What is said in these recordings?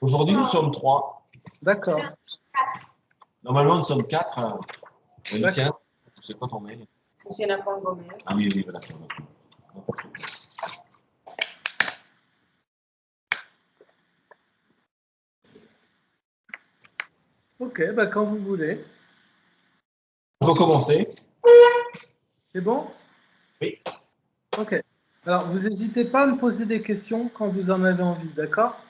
Aujourd'hui, nous sommes 3. D'accord. Normalement, nous sommes 4. Lucien, c'est quoi ton mail? Monsieur Napon Gomez. Ah oui, oui, voilà. Ok, bah quand vous voulez. On peut commencer. C'est bon? Oui. Ok. Alors, vous n'hésitez pas à me poser des questions quand vous en avez envie, d'accord?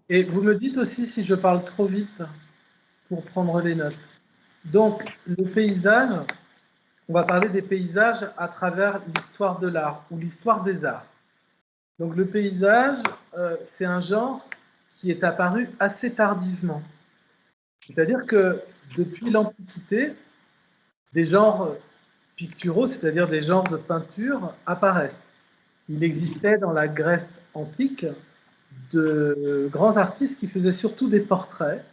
Et vous me dites aussi si je parle trop vite pour prendre les notes. Donc, le paysage, on va parler des paysages à travers l'histoire de l'art ou l'histoire des arts. Donc, le paysage, c'est un genre qui est apparu assez tardivement. C'est-à-dire que depuis l'Antiquité, des genres picturaux, c'est-à-dire des genres de peinture, apparaissent. Il existait dans la Grèce antique de grands artistes qui faisaient surtout des portraits,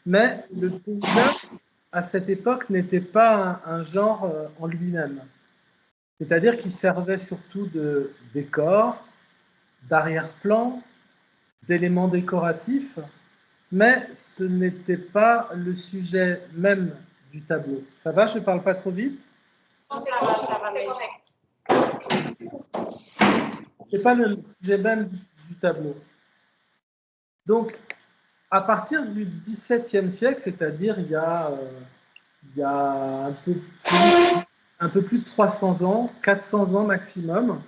mais le paysage, à cette époque, n'était pas un genre en lui-même. C'est-à-dire qu'il servait surtout de décor, d'arrière-plan, d'éléments décoratifs, mais ce n'était pas le sujet même du tableau. Ça va, je ne parle pas trop vite? C'est correct. Ce n'est pas le sujet même du tableau. Donc, à partir du XVIIe siècle, c'est-à-dire il y a un peu plus de 300 ans, 400 ans maximum,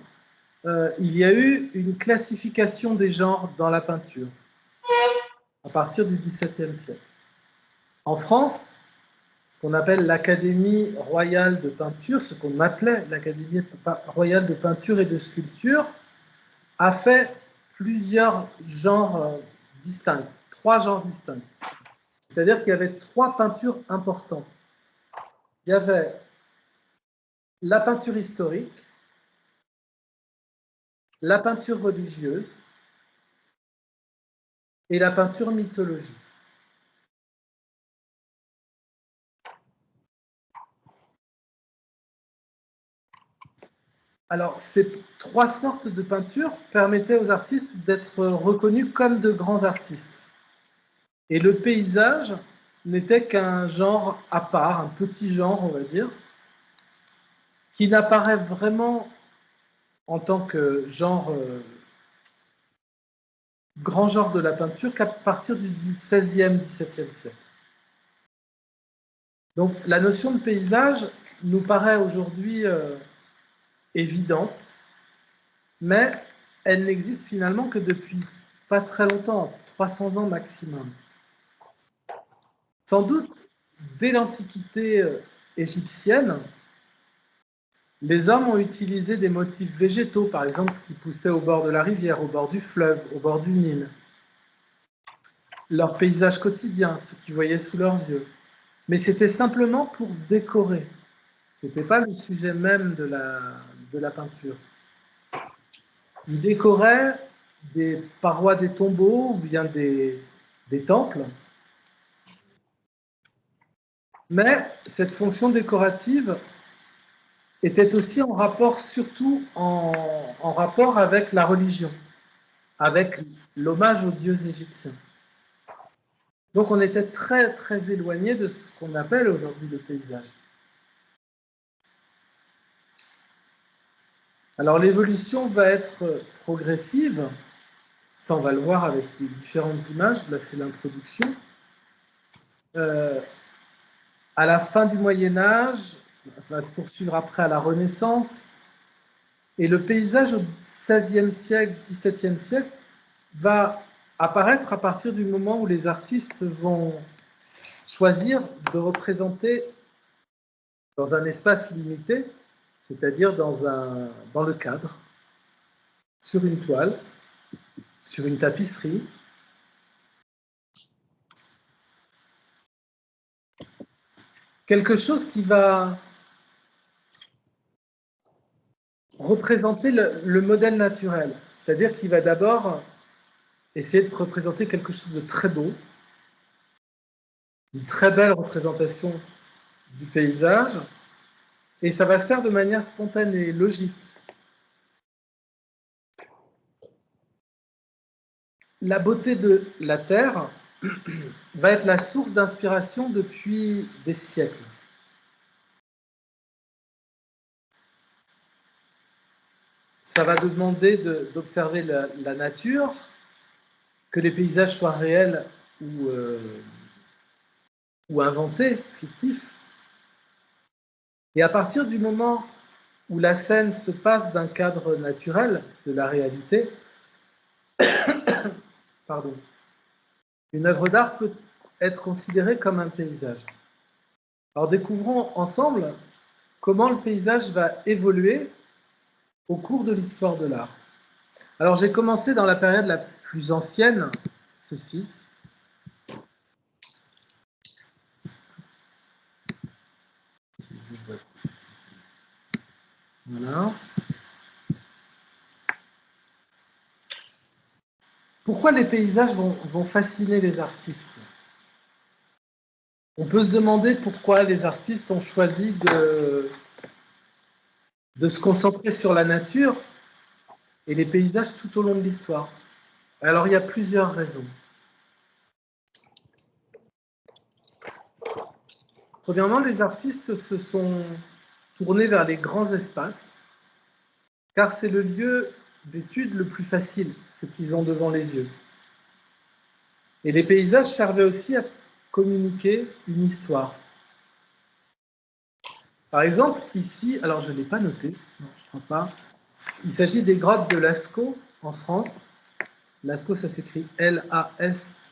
il y a eu une classification des genres dans la peinture, à partir du XVIIe siècle. En France, ce qu'on appelle l'Académie royale de peinture, ce qu'on appelait l'Académie royale de peinture et de sculpture, a fait plusieurs genres distincts, 3 genres distincts. C'est-à-dire qu'il y avait 3 peintures importantes. Il y avait la peinture historique, la peinture religieuse et la peinture mythologique. Alors, ces 3 sortes de peintures permettaient aux artistes d'être reconnus comme de grands artistes. Et le paysage n'était qu'un genre à part, un petit genre, on va dire, qui n'apparaît vraiment en tant que genre, grand genre de la peinture qu'à partir du XVIe, XVIIe siècle. Donc la notion de paysage nous paraît aujourd'hui évidente, mais elle n'existe finalement que depuis pas très longtemps, 300 ans maximum. Sans doute, dès l'Antiquité égyptienne, les hommes ont utilisé des motifs végétaux, par exemple ce qui poussait au bord de la rivière, au bord du fleuve, au bord du Nil. Leur paysage quotidien, ce qu'ils voyaient sous leurs yeux. Mais c'était simplement pour décorer. Ce n'était pas le sujet même de la peinture. Ils décoraient des parois des tombeaux ou bien des temples. Mais cette fonction décorative était aussi en rapport, surtout en rapport avec la religion, avec l'hommage aux dieux égyptiens. Donc on était très très éloigné de ce qu'on appelle aujourd'hui le paysage. Alors l'évolution va être progressive, ça on va le voir avec les différentes images, là c'est l'introduction. À la fin du Moyen-Âge, ça va se poursuivre après à la Renaissance, et le paysage au XVIe siècle, XVIIe siècle va apparaître à partir du moment où les artistes vont choisir de représenter dans un espace limité, c'est-à-dire dans le cadre, sur une toile, sur une tapisserie. Quelque chose qui va représenter le modèle naturel, c'est-à-dire qu'il va d'abord essayer de représenter quelque chose de très beau, une très belle représentation du paysage, et ça va se faire de manière spontanée, logique. la beauté de la Terre va être la source d'inspiration depuis des siècles. Ça va demander d'observer la nature, que les paysages soient réels ou inventés, fictifs. Et à partir du moment où la scène se passe d'un cadre naturel, de la réalité, pardon, une œuvre d'art peut être considérée comme un paysage. Alors découvrons ensemble comment le paysage va évoluer au cours de l'histoire de l'art. Alors j'ai commencé dans la période la plus ancienne, ceci. Voilà. Pourquoi les paysages vont fasciner les artistes? On peut se demander pourquoi les artistes ont choisi de se concentrer sur la nature et les paysages tout au long de l'histoire. Alors il y a plusieurs raisons. Premièrement, les artistes se sont tournés vers les grands espaces, car c'est le lieu d'étude le plus facile, ce qu'ils ont devant les yeux. Et les paysages servaient aussi à communiquer une histoire. Par exemple, ici, alors je ne l'ai pas noté, non, je ne crois pas, il s'agit des grottes de Lascaux en France. Lascaux, ça s'écrit L-A-S-C-A-I-X.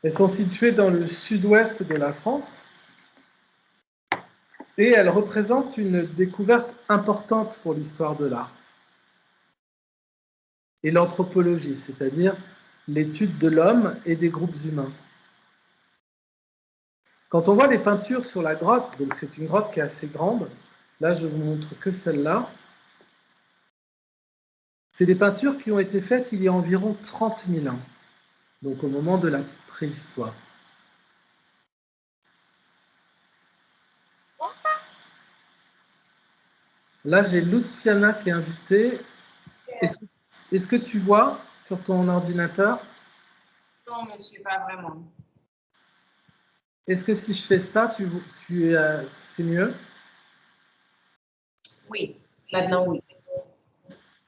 Elles sont situées dans le sud-ouest de la France et elles représentent une découverte importante pour l'histoire de l'art et l'anthropologie, c'est-à-dire l'étude de l'homme et des groupes humains. Quand on voit les peintures sur la grotte, donc c'est une grotte qui est assez grande, là je vous montre que celle-là, c'est des peintures qui ont été faites il y a environ 30 000 ans, donc au moment de la préhistoire. Là, j'ai Luciana qui est invitée. Est-ce que tu vois sur ton ordinateur? Non, monsieur, pas vraiment. Est-ce que si je fais ça, c'est mieux? Oui, maintenant, oui.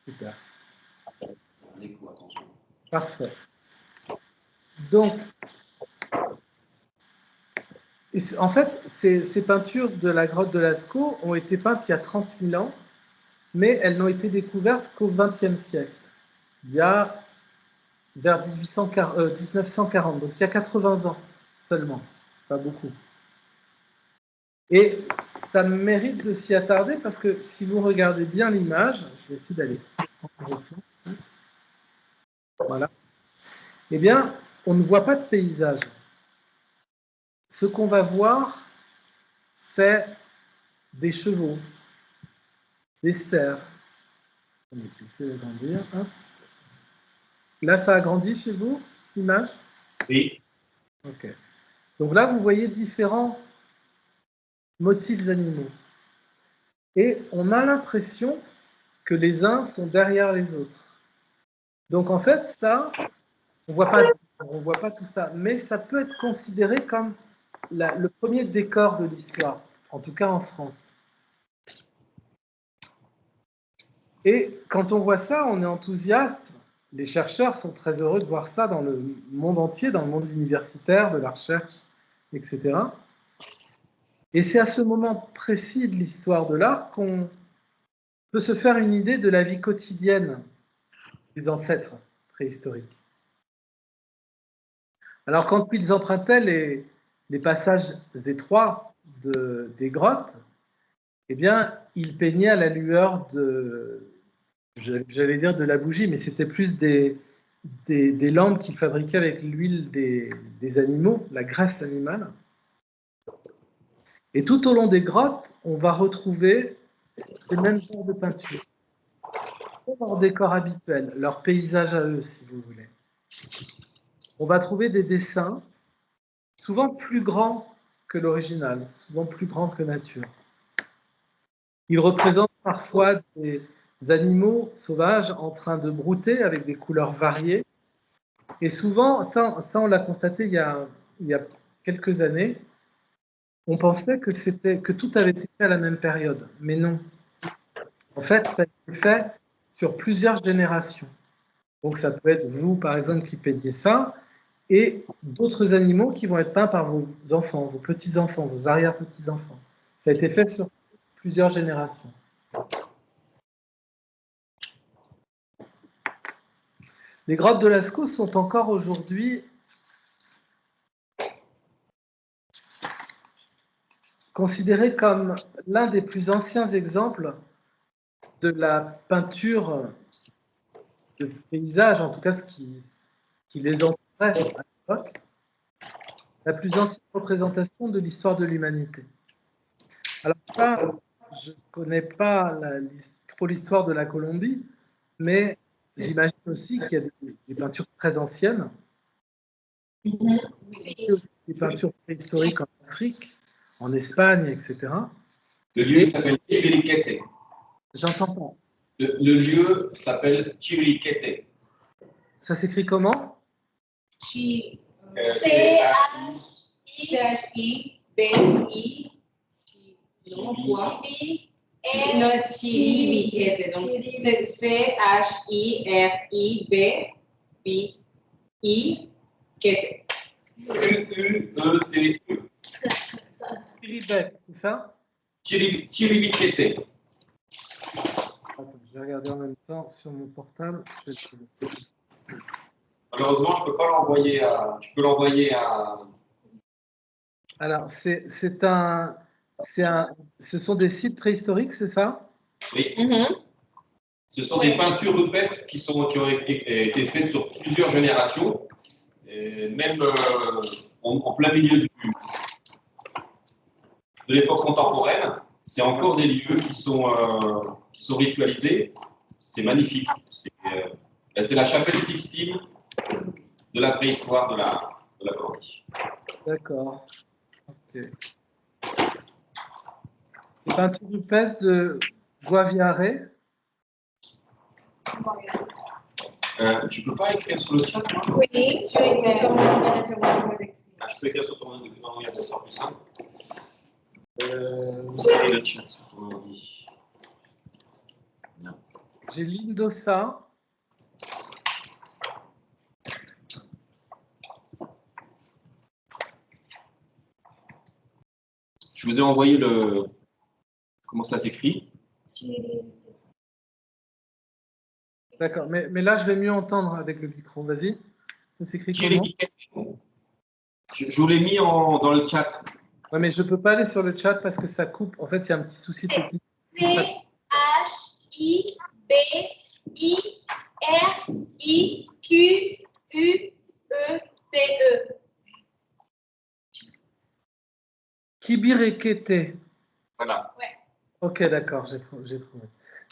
Super. Parfait. Donc, en fait, ces peintures de la grotte de Lascaux ont été peintes il y a 30 000 ans, mais elles n'ont été découvertes qu'au XXe siècle. Il y a vers 1940, donc il y a 80 ans seulement, pas beaucoup. Et ça mérite de s'y attarder parce que si vous regardez bien l'image, je vais essayer d'aller. Voilà. Eh bien, on ne voit pas de paysage. Ce qu'on va voir, c'est des chevaux, des cerfs. On va essayer d'agrandir. Là, ça agrandit chez vous, l'image? Oui. Ok. Donc là, vous voyez différents motifs animaux. Et on a l'impression que les uns sont derrière les autres. Donc en fait, ça, on ne voit pas tout ça, mais ça peut être considéré comme le premier décor de l'histoire, en tout cas en France. Et quand on voit ça, on est enthousiaste. Les chercheurs sont très heureux de voir ça dans le monde entier, dans le monde universitaire, de la recherche, etc. Et c'est à ce moment précis de l'histoire de l'art qu'on peut se faire une idée de la vie quotidienne des ancêtres préhistoriques. Alors, quand ils empruntaient les passages étroits des grottes, eh bien, ils peignaient à la lueur j'allais dire de la bougie, mais c'était plus des lampes qu'ils fabriquaient avec l'huile des animaux, la graisse animale. Et tout au long des grottes, on va retrouver les mêmes genres de peintures. Leur décor habituel, leur paysage à eux, si vous voulez. On va trouver des dessins souvent plus grands que l'original, souvent plus grands que nature. Ils représentent parfois animaux sauvages en train de brouter avec des couleurs variées. Et souvent, ça on l'a constaté il y a quelques années, on pensait que tout avait été fait à la même période. Mais non. En fait, ça a été fait sur plusieurs générations. Donc ça peut être vous, par exemple, qui peignez ça, et d'autres animaux qui vont être peints par vos enfants, vos petits-enfants, vos arrière-petits-enfants. Ça a été fait sur plusieurs générations. Les grottes de Lascaux sont encore aujourd'hui considérées comme l'un des plus anciens exemples de la peinture de paysage, en tout cas ce qui les entourait à l'époque, la plus ancienne représentation de l'histoire de l'humanité. Alors ça, je ne connais pas trop l'histoire de la Colombie, mais j'imagine aussi qu'il y a des peintures très anciennes, des peintures préhistoriques en Afrique, en Espagne, etc. Le lieu s'appelle Chiriquete. J'entends pas. Le lieu s'appelle Chiriquete. Ça s'écrit comment? C-H-I-B-I. Non, quoi? Non, Chiribiquete. Donc, c'est C-H-I-R-I-B-I-Quete. Q-U-E-T-E. Chiribet, c'est ça? Chiribiquete. Attends, je vais regarder en même temps sur mon portable. Malheureusement, je ne peux pas l'envoyer à. Je peux l'envoyer à. Alors, ce sont des sites préhistoriques, c'est ça? Oui. Ce sont des peintures rupestres qui ont été faites sur plusieurs générations, et même en plein milieu de l'époque contemporaine. C'est encore des lieux qui sont ritualisés. C'est magnifique. C'est la chapelle Sixtine de la préhistoire de la Colombie. D'accord. Ok. Les peintures rupestres de Guaviare. Tu peux pas écrire sur le chat, moi? Oui, sur mon ordinateur. Je peux écrire sur ton ordinateur, ça sera plus simple. Où est le chat sur ton ordi? J'ai Lindosa. Je vous ai envoyé le. Comment ça s'écrit? D'accord, mais là, je vais mieux entendre avec le micro. Vas-y. Ça s'écrit comment? Je vous l'ai mis dans le chat. Ouais, mais je ne peux pas aller sur le chat parce que ça coupe. En fait, il y a un petit souci technique. C-H-I-B-I-R-I-Q-U-E-T-E. Kibirekete. Voilà. Ouais. Ok, d'accord, j'ai trouvé.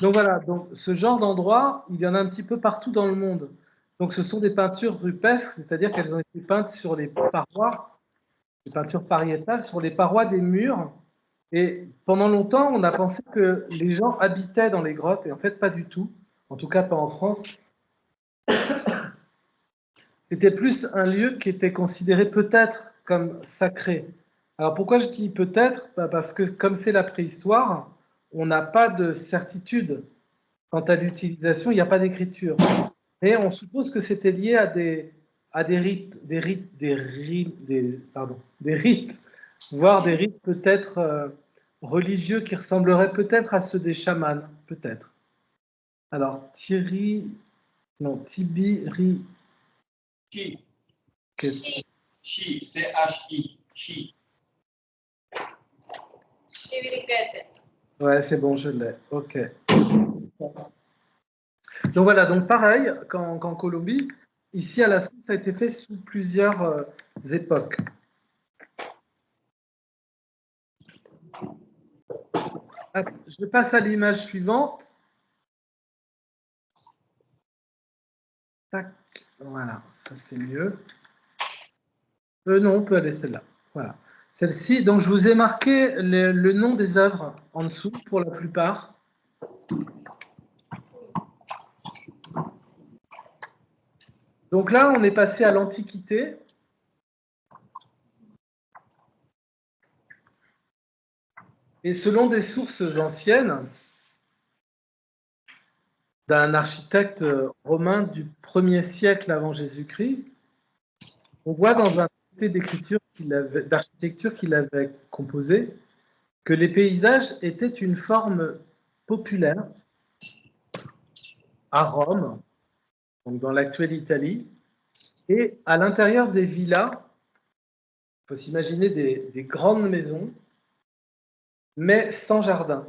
Donc voilà, donc ce genre d'endroit, il y en a un petit peu partout dans le monde. Donc ce sont des peintures rupestres, c'est-à-dire qu'elles ont été peintes sur les parois, des peintures pariétales, sur les parois des murs. Et pendant longtemps, on a pensé que les gens habitaient dans les grottes, et en fait, pas du tout. En tout cas, pas en France. C'était plus un lieu qui était considéré peut-être comme sacré. Alors pourquoi je dis peut-être? Parce que comme c'est la préhistoire, on n'a pas de certitude quant à l'utilisation, il n'y a pas d'écriture. Mais on suppose que c'était lié à des rites, voire des rites peut-être religieux qui ressembleraient peut-être à ceux des chamans, peut-être. Alors, Tibiri. Chi. Chi. Chi. C-H-I. Chi. Ouais, c'est bon, je l'ai. Ok. Donc voilà, donc pareil qu'en Colombie, ici à la Lascaux, ça a été fait sous plusieurs époques. Je passe à l'image suivante. Tac, voilà, ça c'est mieux. Non, on peut aller celle-là. Voilà. Celle-ci, donc je vous ai marqué le nom des œuvres en dessous pour la plupart. Donc là, on est passé à l'Antiquité. Et selon des sources anciennes, d'un architecte romain du 1er siècle avant Jésus-Christ, on voit dans un traité d'architecture qu'il avait composé que les paysages étaient une forme populaire à Rome, donc dans l'actuelle Italie, et à l'intérieur des villas, il faut s'imaginer des grandes maisons, mais sans jardin.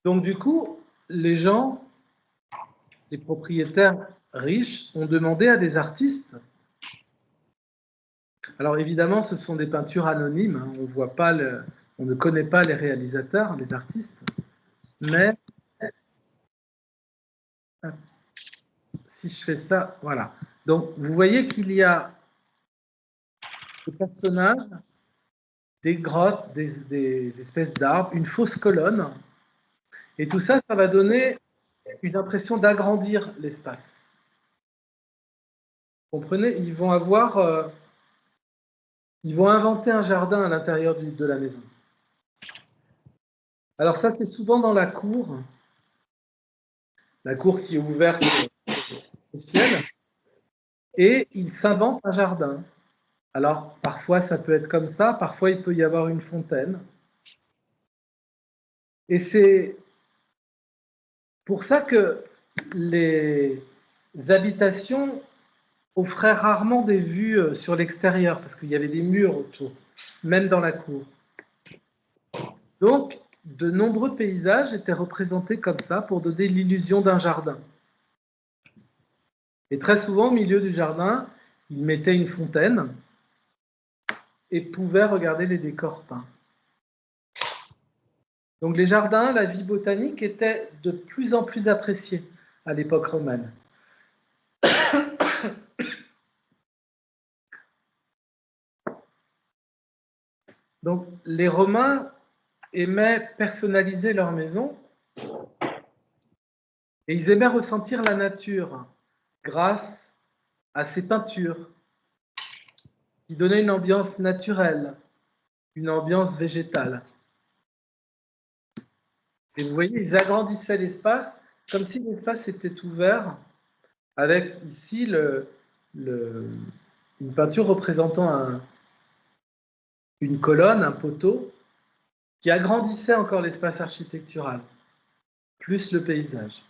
Donc du coup, les gens, les propriétaires riches, ont demandé à des artistes. Alors évidemment, ce sont des peintures anonymes, hein, on ne connaît pas les réalisateurs, les artistes, mais si je fais ça, voilà. Donc vous voyez qu'il y a des personnages, des grottes, des espèces d'arbres, une fausse colonne, et tout ça, ça va donner une impression d'agrandir l'espace. Vous comprenez? Ils vont inventer un jardin à l'intérieur de la maison. Alors ça, c'est souvent dans la cour qui est ouverte au ciel, et ils s'inventent un jardin. Alors parfois, ça peut être comme ça, parfois il peut y avoir une fontaine. Et c'est pour ça que les habitations offraient rarement des vues sur l'extérieur, parce qu'il y avait des murs autour, même dans la cour. Donc, de nombreux paysages étaient représentés comme ça pour donner l'illusion d'un jardin. Et très souvent, au milieu du jardin, ils mettaient une fontaine et pouvaient regarder les décors peints. Donc les jardins, la vie botanique était de plus en plus appréciée à l'époque romaine. Donc les Romains aimaient personnaliser leur maison et ils aimaient ressentir la nature grâce à ces peintures qui donnaient une ambiance naturelle, une ambiance végétale. Et vous voyez, ils agrandissaient l'espace comme si l'espace était ouvert, avec ici une peinture représentant une colonne, un poteau, qui agrandissait encore l'espace architectural, plus le paysage.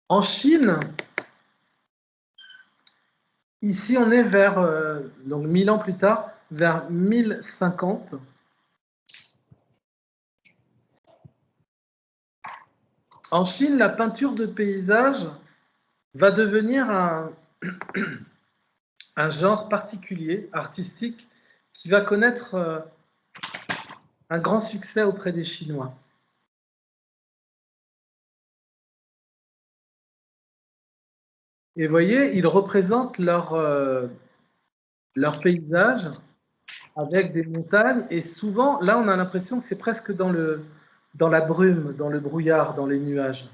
En Chine, ici on est vers, donc 1000 ans plus tard, vers 1050. En Chine, la peinture de paysage va devenir un genre particulier, artistique, qui va connaître un grand succès auprès des Chinois. Et vous voyez, ils représentent leur paysage avec des montagnes, et souvent, là, on a l'impression que c'est presque dans la brume, dans le brouillard, dans les nuages.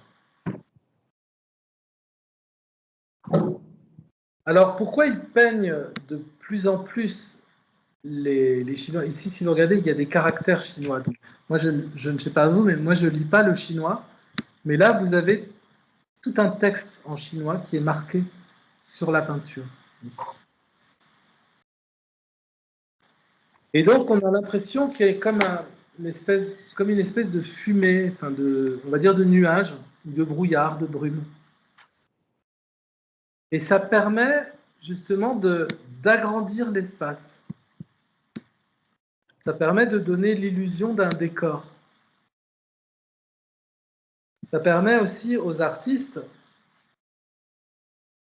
Alors, pourquoi ils peignent de plus en plus les Chinois? Ici, si vous regardez, il y a des caractères chinois. Donc, moi, je ne sais pas vous, mais moi, je ne lis pas le chinois. Mais là, vous avez tout un texte en chinois qui est marqué sur la peinture. Ici. Et donc, on a l'impression qu'il y a comme une espèce de fumée, enfin on va dire de nuages, de brouillard, de brume. Et ça permet justement d'agrandir l'espace. Ça permet de donner l'illusion d'un décor. Ça permet aussi aux artistes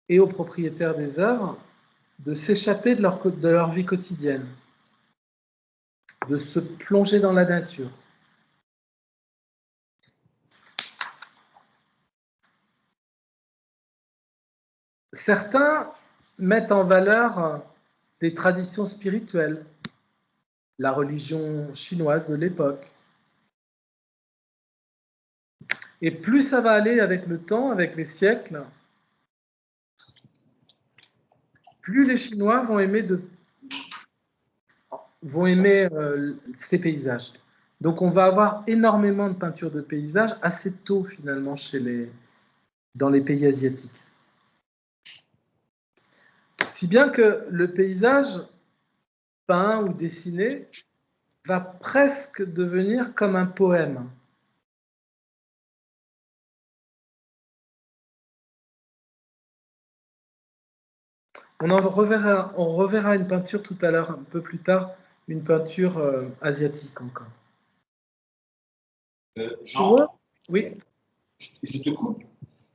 et aux propriétaires des œuvres de s'échapper de leur vie quotidienne, de se plonger dans la nature. Certains mettent en valeur des traditions spirituelles, la religion chinoise de l'époque. Et plus ça va aller avec le temps, avec les siècles, plus les Chinois vont aimer ces paysages. Donc on va avoir énormément de peintures de paysages assez tôt finalement dans les pays asiatiques. Si bien que le paysage peint ou dessiné va presque devenir comme un poème. On reverra une peinture tout à l'heure, un peu plus tard, une peinture asiatique encore. Jean, oui. Je te coupe.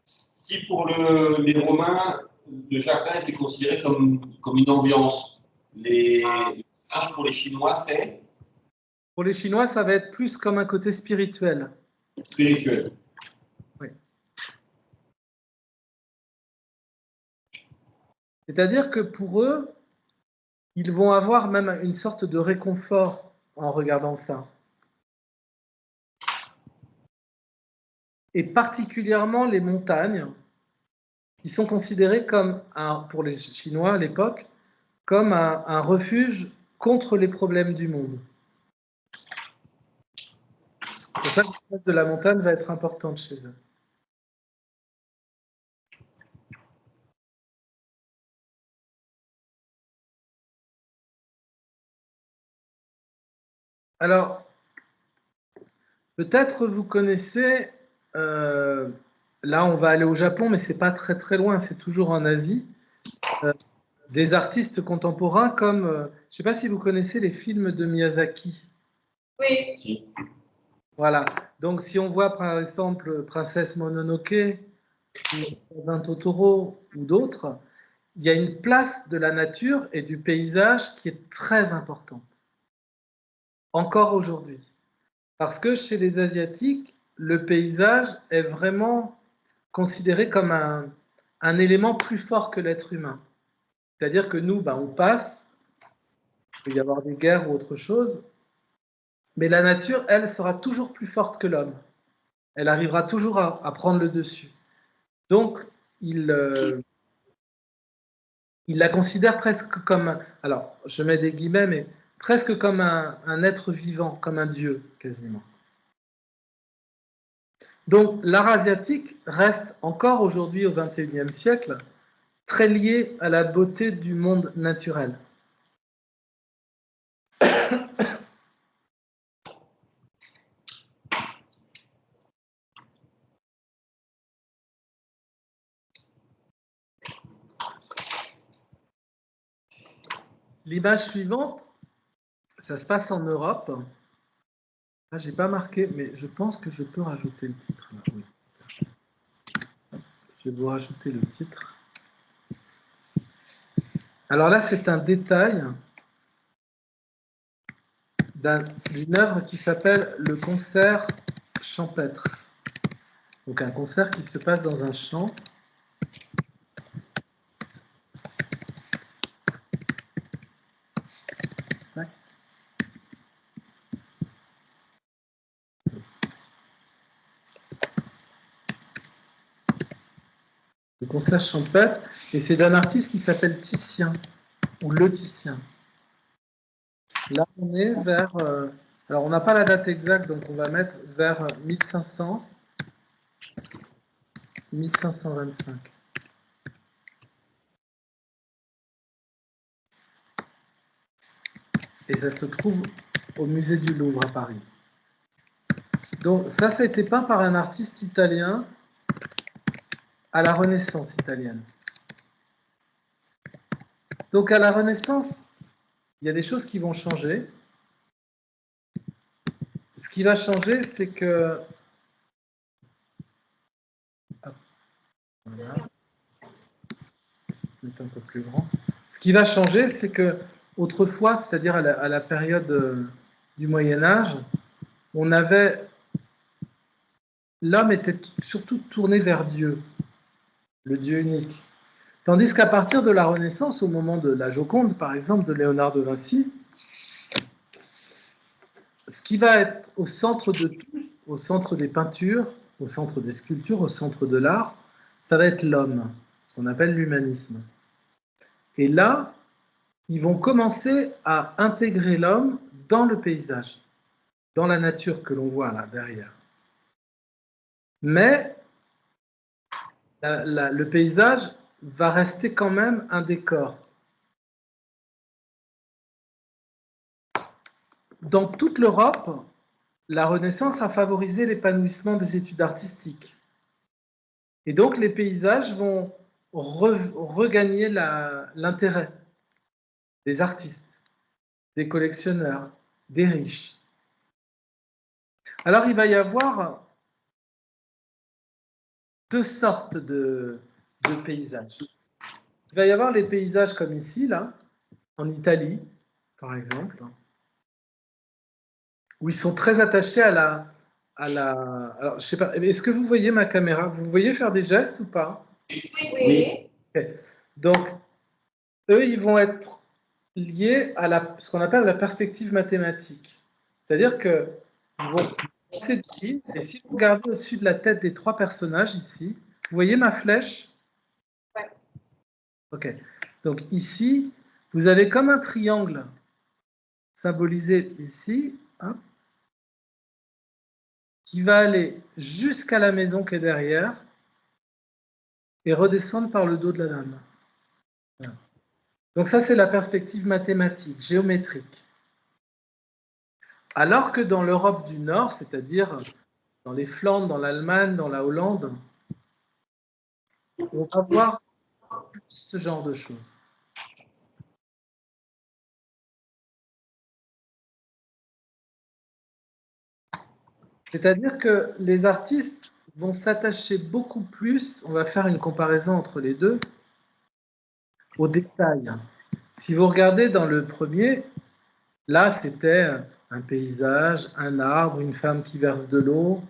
Si pour les Romains, le jardin était considéré comme une ambiance, les images pour les Chinois, c'est Pour les Chinois, ça va être plus comme un côté spirituel. Spirituel. Oui. C'est-à-dire que pour eux, ils vont avoir même une sorte de réconfort en regardant ça. Et particulièrement les montagnes, qui sont considérées comme, pour les Chinois à l'époque, comme un refuge contre les problèmes du monde. C'est pour ça que l'image de la montagne va être importante chez eux. Alors, peut-être vous connaissez, là on va aller au Japon, mais c'est pas très très loin, c'est toujours en Asie, des artistes contemporains comme, je ne sais pas si vous connaissez les films de Miyazaki. Oui. Voilà, donc si on voit par exemple Princesse Mononoke, ou Totoro ou d'autres, il y a une place de la nature et du paysage qui est très importante, encore aujourd'hui. Parce que chez les Asiatiques, le paysage est vraiment considéré comme un élément plus fort que l'être humain. C'est-à-dire que nous, on passe, il peut y avoir des guerres ou autre chose, mais la nature, elle, sera toujours plus forte que l'homme. Elle arrivera toujours à prendre le dessus. Donc, il la considère presque comme, alors je mets des guillemets, mais presque comme un être vivant, comme un dieu, quasiment. Donc, l'art asiatique reste encore aujourd'hui, au XXIe siècle, très lié à la beauté du monde naturel. L'image suivante, ça se passe en Europe. Là, je n'ai pas marqué, mais je pense que je peux rajouter le titre. Oui. Je vais vous rajouter le titre. Alors là, c'est un détail d'une œuvre qui s'appelle le concert champêtre. Donc un concert qui se passe dans un champ. Le concert champêtre, et c'est d'un artiste qui s'appelle Titien, ou Le Titien. Là, on est vers... alors, on n'a pas la date exacte, donc on va mettre vers 1500, 1525. Et ça se trouve au musée du Louvre à Paris. Donc ça a été peint par un artiste italien à la Renaissance italienne. Donc à la Renaissance, il y a des choses qui vont changer. Ce qui va changer, c'est que... Voilà. Un peu plus grand. Ce qui va changer, c'est que autrefois, c'est-à-dire à la période du Moyen-Âge, l'homme était surtout tourné vers Dieu, le Dieu unique. Tandis qu'à partir de la Renaissance, au moment de la Joconde, par exemple, de Léonard de Vinci, ce qui va être au centre de tout, au centre des peintures, au centre des sculptures, au centre de l'art, ça va être l'homme, ce qu'on appelle l'humanisme. Et là, ils vont commencer à intégrer l'homme dans le paysage, dans la nature que l'on voit là derrière. Mais le paysage va rester quand même un décor. Dans toute l'Europe, la Renaissance a favorisé l'épanouissement des études artistiques. Et donc les paysages vont regagner l'intérêt des artistes, des collectionneurs, des riches. Alors il va y avoir deux sortes de paysages. Il va y avoir les paysages comme ici, là, en Italie, par exemple, où ils sont très attachés à la... Alors, je sais pas, est-ce que vous voyez ma caméra? Vous voyez faire des gestes ou pas? Oui. Okay. Donc, eux, ils vont être liés à ce qu'on appelle la perspective mathématique. C'est-à-dire que ils vont passer ici, et si vous regardez au-dessus de la tête des trois personnages ici, vous voyez ma flèche? Ouais. Ok. Donc ici, vous avez comme un triangle symbolisé ici, hein, qui va aller jusqu'à la maison qui est derrière et redescendre par le dos de la dame. Voilà. Donc ça, c'est la perspective mathématique, géométrique. Alors que dans l'Europe du Nord, c'est-à-dire dans les Flandres, dans l'Allemagne, dans la Hollande, on va voir ce genre de choses. C'est-à-dire que les artistes vont s'attacher beaucoup plus, on va faire une comparaison entre les deux, aux détails. Si vous regardez dans le premier, là c'était un paysage, un arbre, une femme qui verse de l'eau,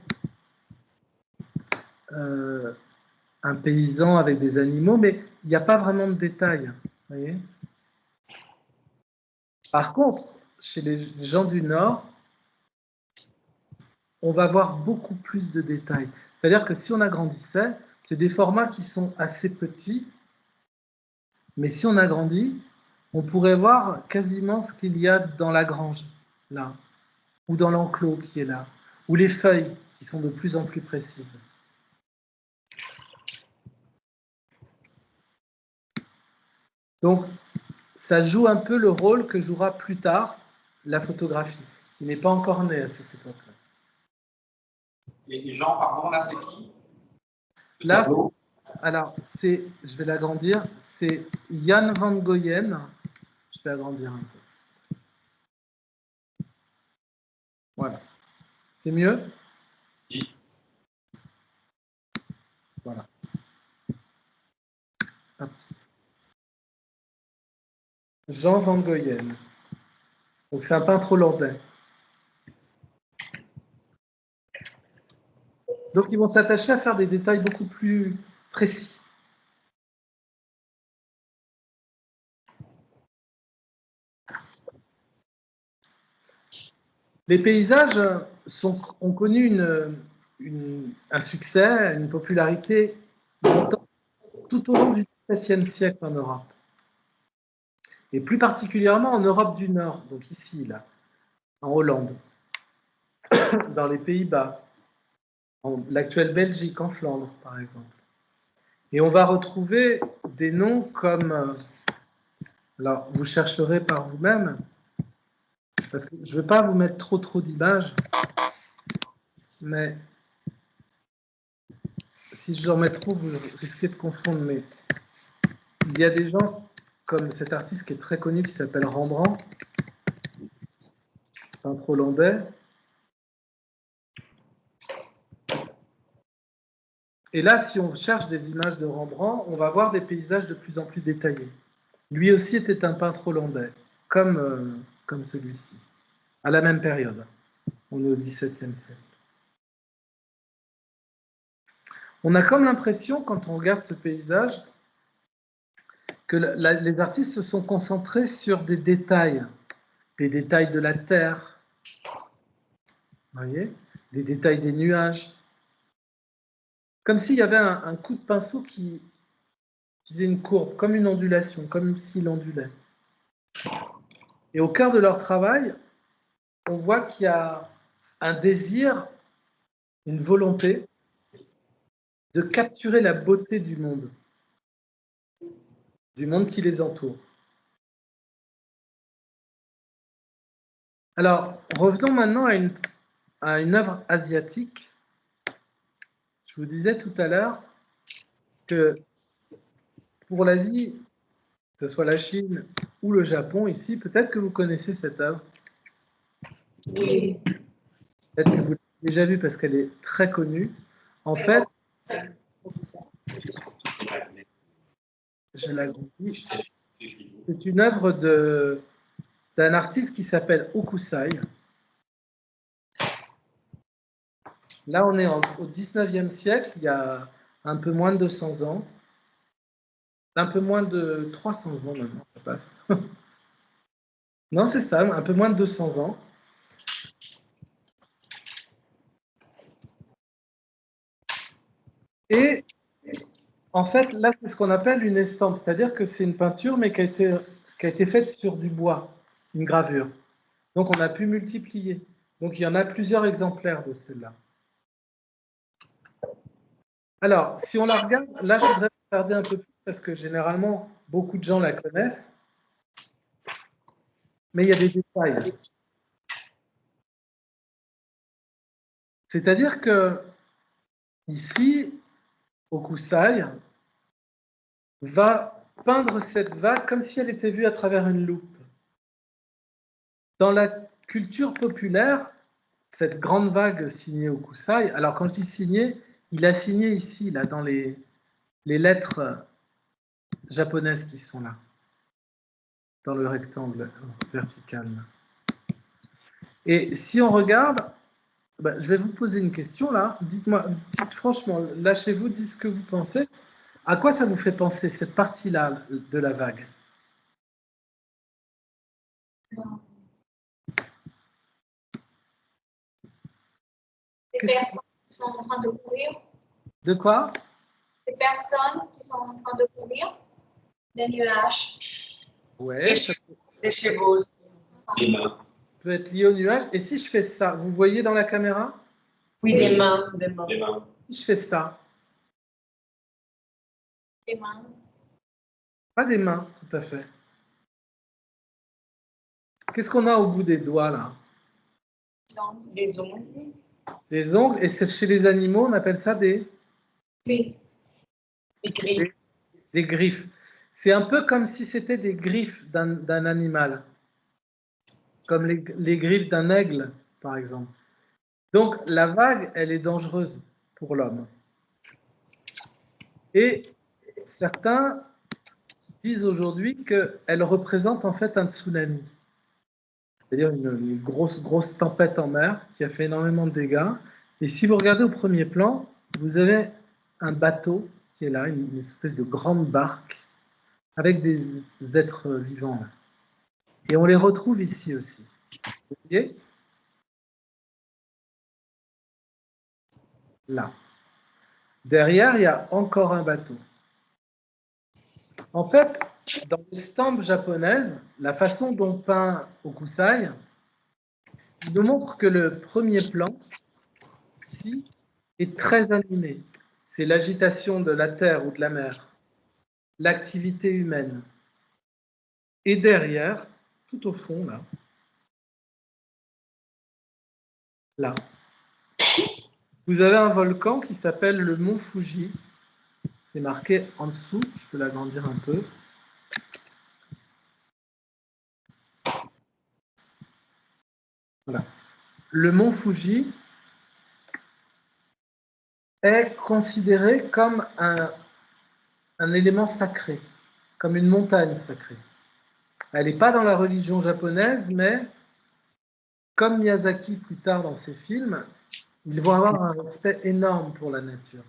un paysan avec des animaux, mais il n'y a pas vraiment de détails. Vous voyez ? Par contre, chez les gens du Nord, on va voir beaucoup plus de détails. C'est-à-dire que si on agrandissait, c'est des formats qui sont assez petits, mais si on agrandit, on pourrait voir quasiment ce qu'il y a dans la grange, là, ou dans l'enclos qui est là, ou les feuilles qui sont de plus en plus précises. Donc, ça joue un peu le rôle que jouera plus tard la photographie, qui n'est pas encore née à cette époque-là. Et Jean, pardon, là, c'est qui? Là, alors, je vais l'agrandir, c'est Jan van Goyen. Je vais agrandir un peu. Voilà. C'est mieux? Oui. Voilà. Hop. Jean van Goyen. Donc, c'est un peintre hollandais. Donc, ils vont s'attacher à faire des détails beaucoup plus précis. Les paysages ont connu un succès, une popularité tout au long du XVIIe siècle en Europe. Et plus particulièrement en Europe du Nord, donc ici, là, en Hollande, dans les Pays-Bas, l'actuelle Belgique, en Flandre, par exemple. Et on va retrouver des noms comme... alors, vous chercherez par vous-même, parce que je ne veux pas vous mettre trop d'images, mais si je en mets trop, vous risquez de confondre. Mais il y a des gens comme cet artiste qui est très connu, qui s'appelle Rembrandt, peintre hollandais. Et là, si on cherche des images de Rembrandt, on va voir des paysages de plus en plus détaillés. Lui aussi était un peintre hollandais, comme celui-ci, à la même période. On est au XVIIe siècle. On a comme l'impression, quand on regarde ce paysage, que les artistes se sont concentrés sur des détails de la terre, vous voyez, des détails des nuages, comme s'il y avait un coup de pinceau qui faisait une courbe, comme une ondulation, comme s'il ondulait. Et au cœur de leur travail, on voit qu'il y a un désir, une volonté de capturer la beauté du monde qui les entoure. Alors, revenons maintenant à une œuvre asiatique. Je vous disais tout à l'heure que pour l'Asie, que ce soit la Chine ou le Japon, ici, peut-être que vous connaissez cette œuvre. Oui. Peut-être que vous l'avez déjà vue parce qu'elle est très connue. En fait, je l'agrandis. C'est une œuvre d'un artiste qui s'appelle Hokusai. Là, on est au 19e siècle, il y a un peu moins de 200 ans. Un peu moins de 300 ans maintenant, ça passe. Non, c'est ça, un peu moins de 200 ans. Et en fait, là, c'est ce qu'on appelle une estampe, c'est-à-dire que c'est une peinture, mais qui a été faite sur du bois, une gravure. Donc, on a pu multiplier. Donc, il y en a plusieurs exemplaires de celle-là. Alors, si on la regarde, là, je voudrais regarder un peu plus, parce que généralement, beaucoup de gens la connaissent. Mais il y a des détails. C'est-à-dire que, ici, Hokusai va peindre cette vague comme si elle était vue à travers une loupe. Dans la culture populaire, cette grande vague signée Hokusai, alors quand il signait, il a signé ici, là, dans les lettres japonaises qui sont là, dans le rectangle vertical. Et si on regarde, ben, je vais vous poser une question là. Dites-moi, franchement, lâchez-vous, dites ce que vous pensez. À quoi ça vous fait penser, cette partie-là de la vague? Des personnes qui sont en train de courir. De quoi? Des personnes qui sont en train de courir. Des nuages. Ouais, Des chevaux. Les mains. peut être lié au nuage. Et si je fais ça, vous voyez dans la caméra? Oui, des mains. Des mains. Les mains. Si je fais ça, Des mains. pas des mains, tout à fait. Qu'est-ce qu'on a au bout des doigts là? Des ongles. Les ongles, et chez les animaux, on appelle ça des Oui. Des griffes. des griffes. C'est un peu comme si c'était des griffes d'un animal, comme les griffes d'un aigle, par exemple. Donc la vague, elle est dangereuse pour l'homme. Et certains disent aujourd'hui qu'elle représente en fait un tsunami, c'est-à-dire une grosse tempête en mer qui a fait énormément de dégâts. Et si vous regardez au premier plan, vous avez un bateau qui est là, une espèce de grande barque avec des êtres vivants là. Et on les retrouve ici aussi. Vous voyez? Là. Derrière, il y a encore un bateau. En fait, dans l'estampe japonaise, la façon dont peint Hokusai, il nous montre que le premier plan, ici, est très animé. C'est l'agitation de la terre ou de la mer, l'activité humaine. Et derrière, tout au fond, là, vous avez un volcan qui s'appelle le mont Fuji. C'est marqué en dessous, je peux l'agrandir un peu. Voilà. Le mont Fuji est considéré comme un élément sacré, comme une montagne sacrée. Elle n'est pas dans la religion japonaise, mais comme Miyazaki plus tard dans ses films, ils vont avoir un respect énorme pour la nature.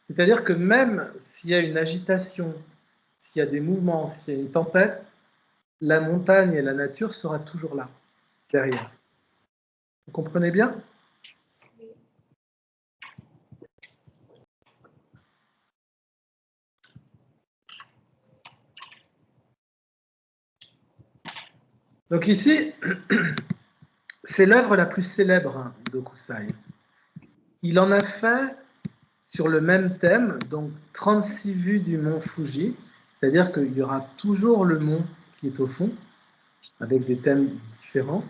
C'est-à-dire que même s'il y a une agitation, s'il y a des mouvements, s'il y a une tempête, la montagne et la nature sera toujours là, derrière. Vous comprenez bien? Donc ici, c'est l'œuvre la plus célèbre d'Hokusai. Il en a fait sur le même thème, donc 36 vues du mont Fuji, c'est-à-dire qu'il y aura toujours le mont qui est au fond, avec des thèmes différents,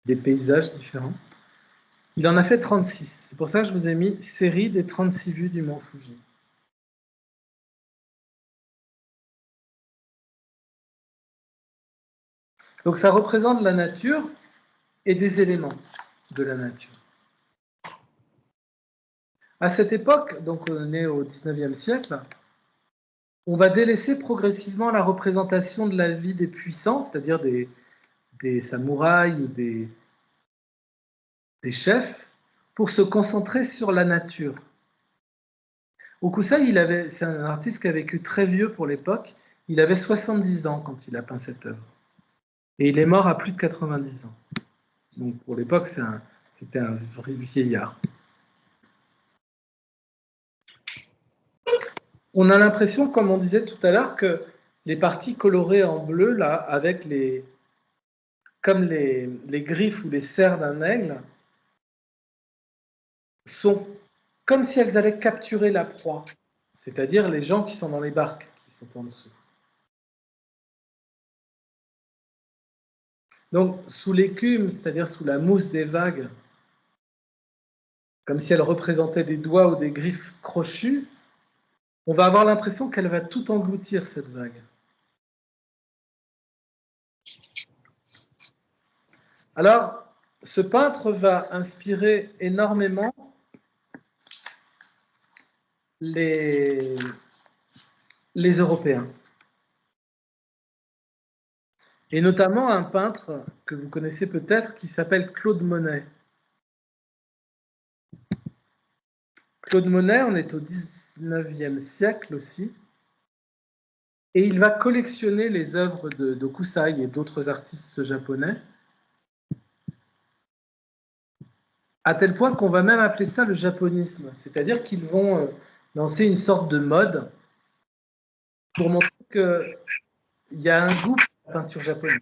des paysages différents. Il en a fait 36. C'est pour ça que je vous ai mis série des 36 vues du mont Fuji. Donc ça représente la nature et des éléments de la nature. À cette époque, donc on est au XIXe siècle, on va délaisser progressivement la représentation de la vie des puissants, c'est-à-dire des samouraïs ou des chefs, pour se concentrer sur la nature. Hokusai, c'est un artiste qui a vécu très vieux pour l'époque. Il avait 70 ans quand il a peint cette œuvre. Et il est mort à plus de 90 ans. Donc pour l'époque, c'était un vrai vieillard. On a l'impression, comme on disait tout à l'heure, que les parties colorées en bleu, là, avec comme les griffes ou les serres d'un aigle, sont comme si elles allaient capturer la proie, c'est-à-dire les gens qui sont dans les barques, qui sont en dessous. Donc, sous l'écume, c'est-à-dire sous la mousse des vagues, comme si elles représentaient des doigts ou des griffes crochues, on va avoir l'impression qu'elle va tout engloutir, cette vague. Alors, ce peintre va inspirer énormément les Européens. Et notamment un peintre que vous connaissez peut-être qui s'appelle Claude Monet. Claude Monet, on est au XIXe siècle aussi, et il va collectionner les œuvres d'Hokusai et d'autres artistes japonais, à tel point qu'on va même appeler ça le japonisme, c'est-à-dire qu'ils vont lancer une sorte de mode pour montrer qu'il y a un goût pour la peinture japonaise.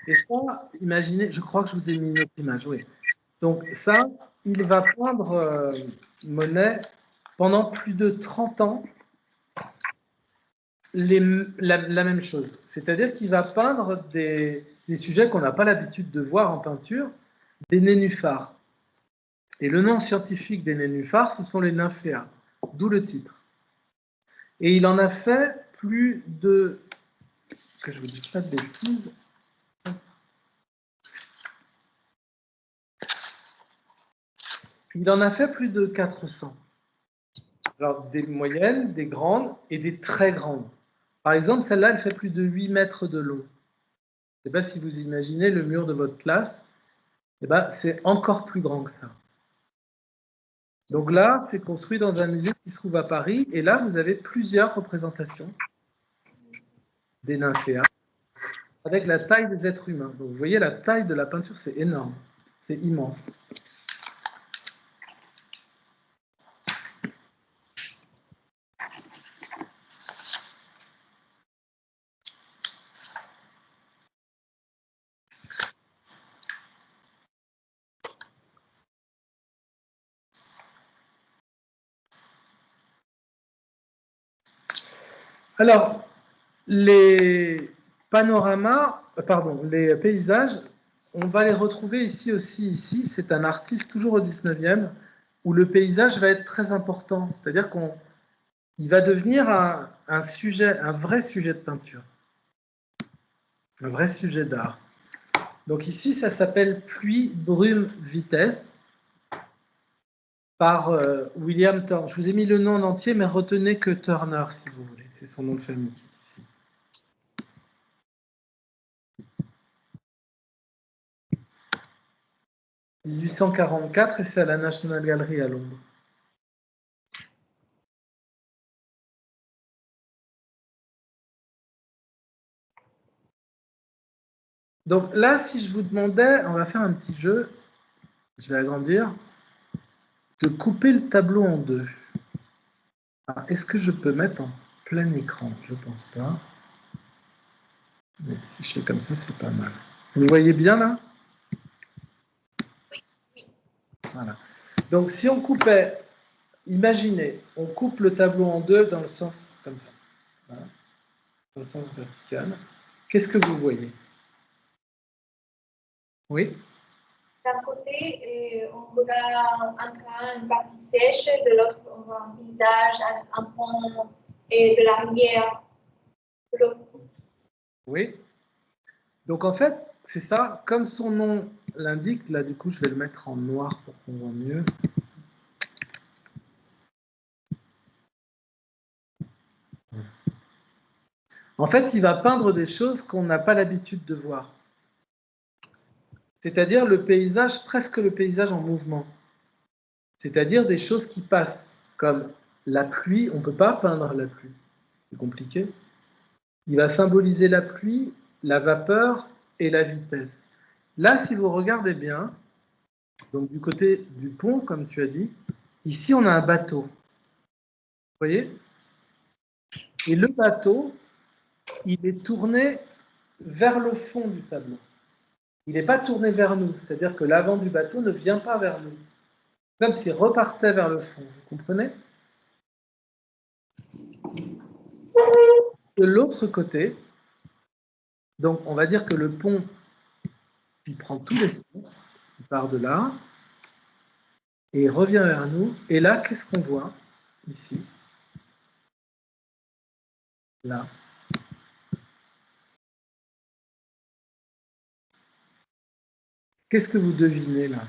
Et ça, imaginez, je crois que je vous ai mis une autre image, oui. Donc ça, il va peindre Monet pendant plus de 30 ans la même chose. C'est-à-dire qu'il va peindre des sujets qu'on n'a pas l'habitude de voir en peinture, des nénuphars. Et le nom scientifique des nénuphars, ce sont les nymphéas, d'où le titre. Et il en a fait plus de... que je vous dise pas de bêtises. Il en a fait plus de 400. Alors, des moyennes, des grandes et des très grandes. Par exemple, celle-là, elle fait plus de 8 mètres de long. Je ne sais pas si vous imaginez le mur de votre classe. Eh ben, c'est encore plus grand que ça. Donc là, c'est construit dans un musée qui se trouve à Paris. Et là, vous avez plusieurs représentations des nymphéas avec la taille des êtres humains. Donc, vous voyez, la taille de la peinture, c'est énorme. C'est immense. Alors, les panoramas, les paysages, on va les retrouver ici aussi. Ici, c'est un artiste toujours au 19e où le paysage va être très important. C'est-à-dire qu'il va devenir un sujet, un vrai sujet de peinture, un vrai sujet d'art. Donc ici, ça s'appelle Pluie, brume, vitesse par William Turner. Je vous ai mis le nom en entier, mais retenez que Turner, si vous voulez. C'est son nom de famille. 1844 et c'est à la National Gallery à Londres. Donc là, si je vous demandais, on va faire un petit jeu, je vais agrandir, de couper le tableau en deux. Est-ce que je peux mettre en plein écran? Je ne pense pas. Mais si je fais comme ça, c'est pas mal. Vous voyez bien là? Voilà. Donc si on coupait, imaginez, on coupe le tableau en deux dans le sens comme ça, voilà, dans le sens vertical. Qu'est-ce que vous voyez? Oui? D'un côté, on regarde un train, une partie sèche, de l'autre, on voit un paysage, un pont et de la rivière. De l'autre. Oui. Donc en fait, c'est ça, comme son nom l'indique, là du coup je vais le mettre en noir pour qu'on voit mieux. En fait, il va peindre des choses qu'on n'a pas l'habitude de voir. C'est-à-dire le paysage, presque le paysage en mouvement. C'est-à-dire des choses qui passent, comme la pluie, on ne peut pas peindre la pluie, c'est compliqué. Il va symboliser la pluie, la vapeur et la vitesse. Là, si vous regardez bien, donc du côté du pont, comme tu as dit, ici on a un bateau. Vous voyez? Et le bateau, il est tourné vers le fond du tableau. Il n'est pas tourné vers nous, c'est-à-dire que l'avant du bateau ne vient pas vers nous. Comme s'il repartait vers le fond, vous comprenez? De l'autre côté, donc on va dire que le pont, il prend tout l'espace, il part de là, et il revient vers nous. Et là, qu'est-ce qu'on voit ici? Là. Qu'est-ce que vous devinez là?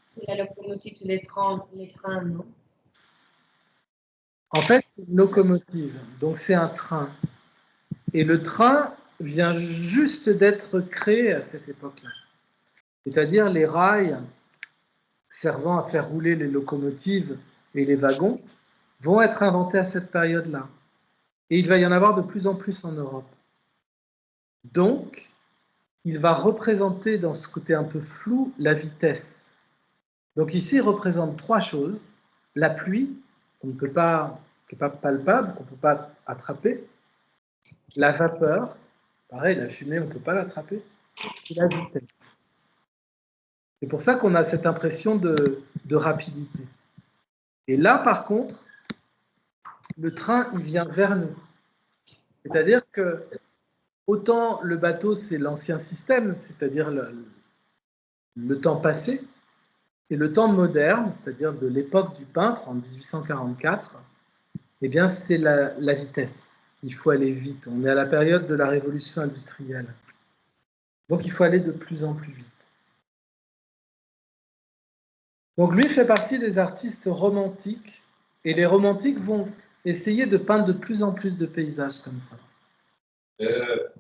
C'est la locomotive, c'est les trains, non? En fait, c'est une locomotive, donc c'est un train. Et le train vient juste d'être créé à cette époque-là. C'est-à-dire les rails servant à faire rouler les locomotives et les wagons vont être inventés à cette période-là. Et il va y en avoir de plus en plus en Europe. Donc, il va représenter dans ce côté un peu flou la vitesse. Donc ici, il représente trois choses. La pluie, qu'on ne peut pas, qui n'est pas palpable, qu'on ne peut pas attraper. La vapeur, pareil, la fumée, on ne peut pas l'attraper. Et la vitesse. C'est pour ça qu'on a cette impression de rapidité. Et là, par contre, le train, il vient vers nous. C'est-à-dire que autant le bateau, c'est l'ancien système, c'est-à-dire le temps passé, et le temps moderne, c'est-à-dire de l'époque du peintre, en 1844, eh bien, c'est la vitesse. Il faut aller vite. On est à la période de la révolution industrielle. Donc, il faut aller de plus en plus vite. Donc, lui fait partie des artistes romantiques, et les romantiques vont essayer de peindre de plus en plus de paysages comme ça.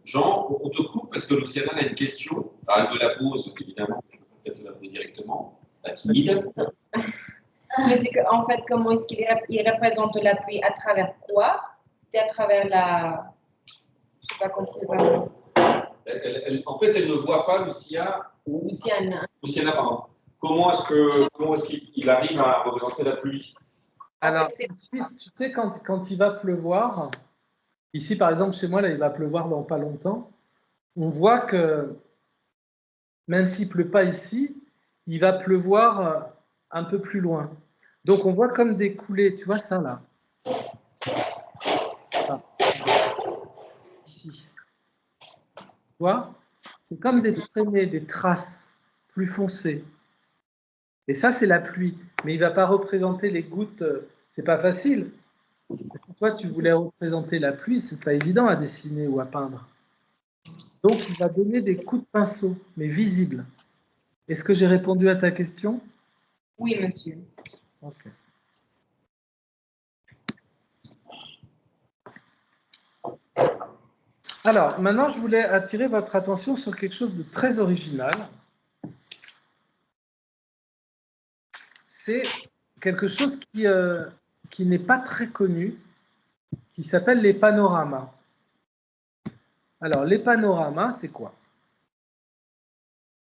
Jean, on te coupe parce que Luciana a une question. Alors, elle me la pose, évidemment. Je peux peut-être la poser directement. La timide. Mais c'est qu'en fait, comment est-ce qu'il représente la pluie? À travers quoi? C'est à travers la... Je n'ai pas compris. En fait, elle ne voit pas, Luciana, pardon. Comment est-ce qu'il arrive à représenter la pluie? Alors, tu sais, quand il va pleuvoir, ici par exemple chez moi, là, il va pleuvoir dans pas longtemps, on voit que même s'il ne pleut pas ici, il va pleuvoir un peu plus loin. Donc on voit comme des coulées, tu vois ça là? Ah. Ici. Tu vois? C'est comme des traînées, des traces plus foncées. Et ça, c'est la pluie. Mais il ne va pas représenter les gouttes, c'est pas facile. Toi, tu voulais représenter la pluie, c'est pas évident à dessiner ou à peindre. Donc, il va donner des coups de pinceau, mais visibles. Est-ce que j'ai répondu à ta question? Oui, monsieur. Ok. Alors, maintenant, je voulais attirer votre attention sur quelque chose de très original. C'est quelque chose qui n'est pas très connu, qui s'appelle les panoramas. Alors, les panoramas, c'est quoi?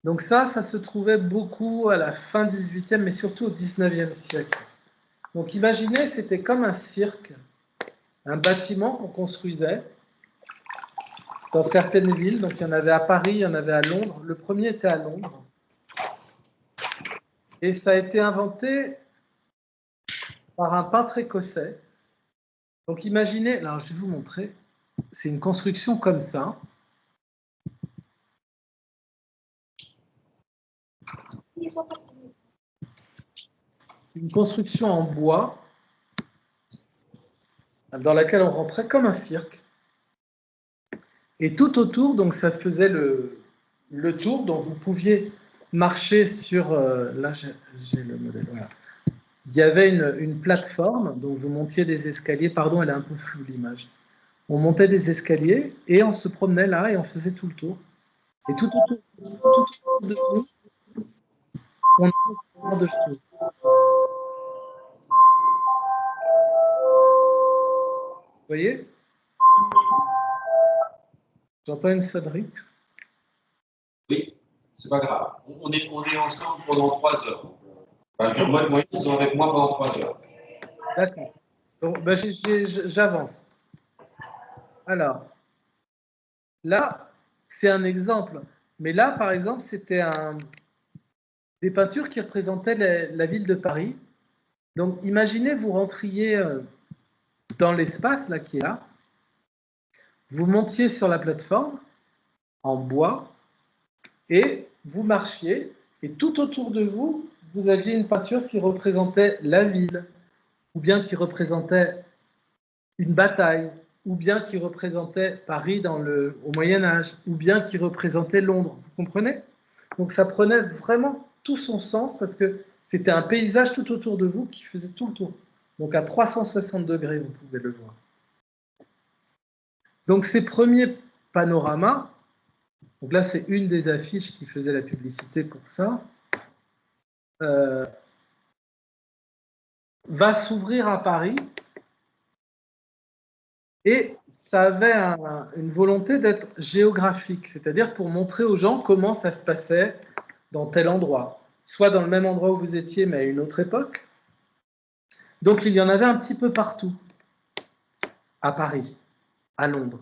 Donc ça se trouvait beaucoup à la fin du XVIIIe, mais surtout au XIXe siècle. Donc imaginez, c'était comme un cirque un bâtiment qu'on construisait dans certaines villes. Donc, il y en avait à Paris, il y en avait à Londres. Le premier était à Londres. Et ça a été inventé par un peintre écossais. Donc, imaginez, alors je vais vous montrer, c'est une construction comme ça. Une construction en bois dans laquelle on rentrait comme un cirque. Et tout autour, donc ça faisait le tour, donc vous pouviez marcher sur... là, j'ai le modèle, voilà. Il y avait une plateforme, donc vous montiez des escaliers, pardon, elle est un peu floue l'image. On montait des escaliers et on se promenait là et on faisait tout le tour. Et tout autour de nous, on avait ce genre de choses. Vous voyez? J'entends une sonnerie. Oui, c'est pas grave. On est ensemble pendant 3 heures. Enfin, moi, ils sont avec moi pendant 3 heures. D'accord. Donc, ben, j'avance. Alors, là, c'est un exemple. Mais là, par exemple, c'était des peintures qui représentaient la ville de Paris. Donc, imaginez, vous rentriez dans l'espace là qui est là. Vous montiez sur la plateforme en bois et vous marchiez. Et tout autour de vous, vous aviez une peinture qui représentait la ville, ou bien qui représentait une bataille, ou bien qui représentait Paris au Moyen-Âge, ou bien qui représentait Londres. Vous comprenez? Donc ça prenait vraiment tout son sens parce que c'était un paysage tout autour de vous qui faisait tout le tour. Donc à 360 degrés, vous pouvez le voir. Donc ces premiers panoramas, donc là c'est une des affiches qui faisait la publicité pour ça, va s'ouvrir à Paris et ça avait une volonté d'être géographique, c'est-à-dire pour montrer aux gens comment ça se passait dans tel endroit, soit dans le même endroit où vous étiez mais à une autre époque. Donc il y en avait un petit peu partout, à Paris, à Londres.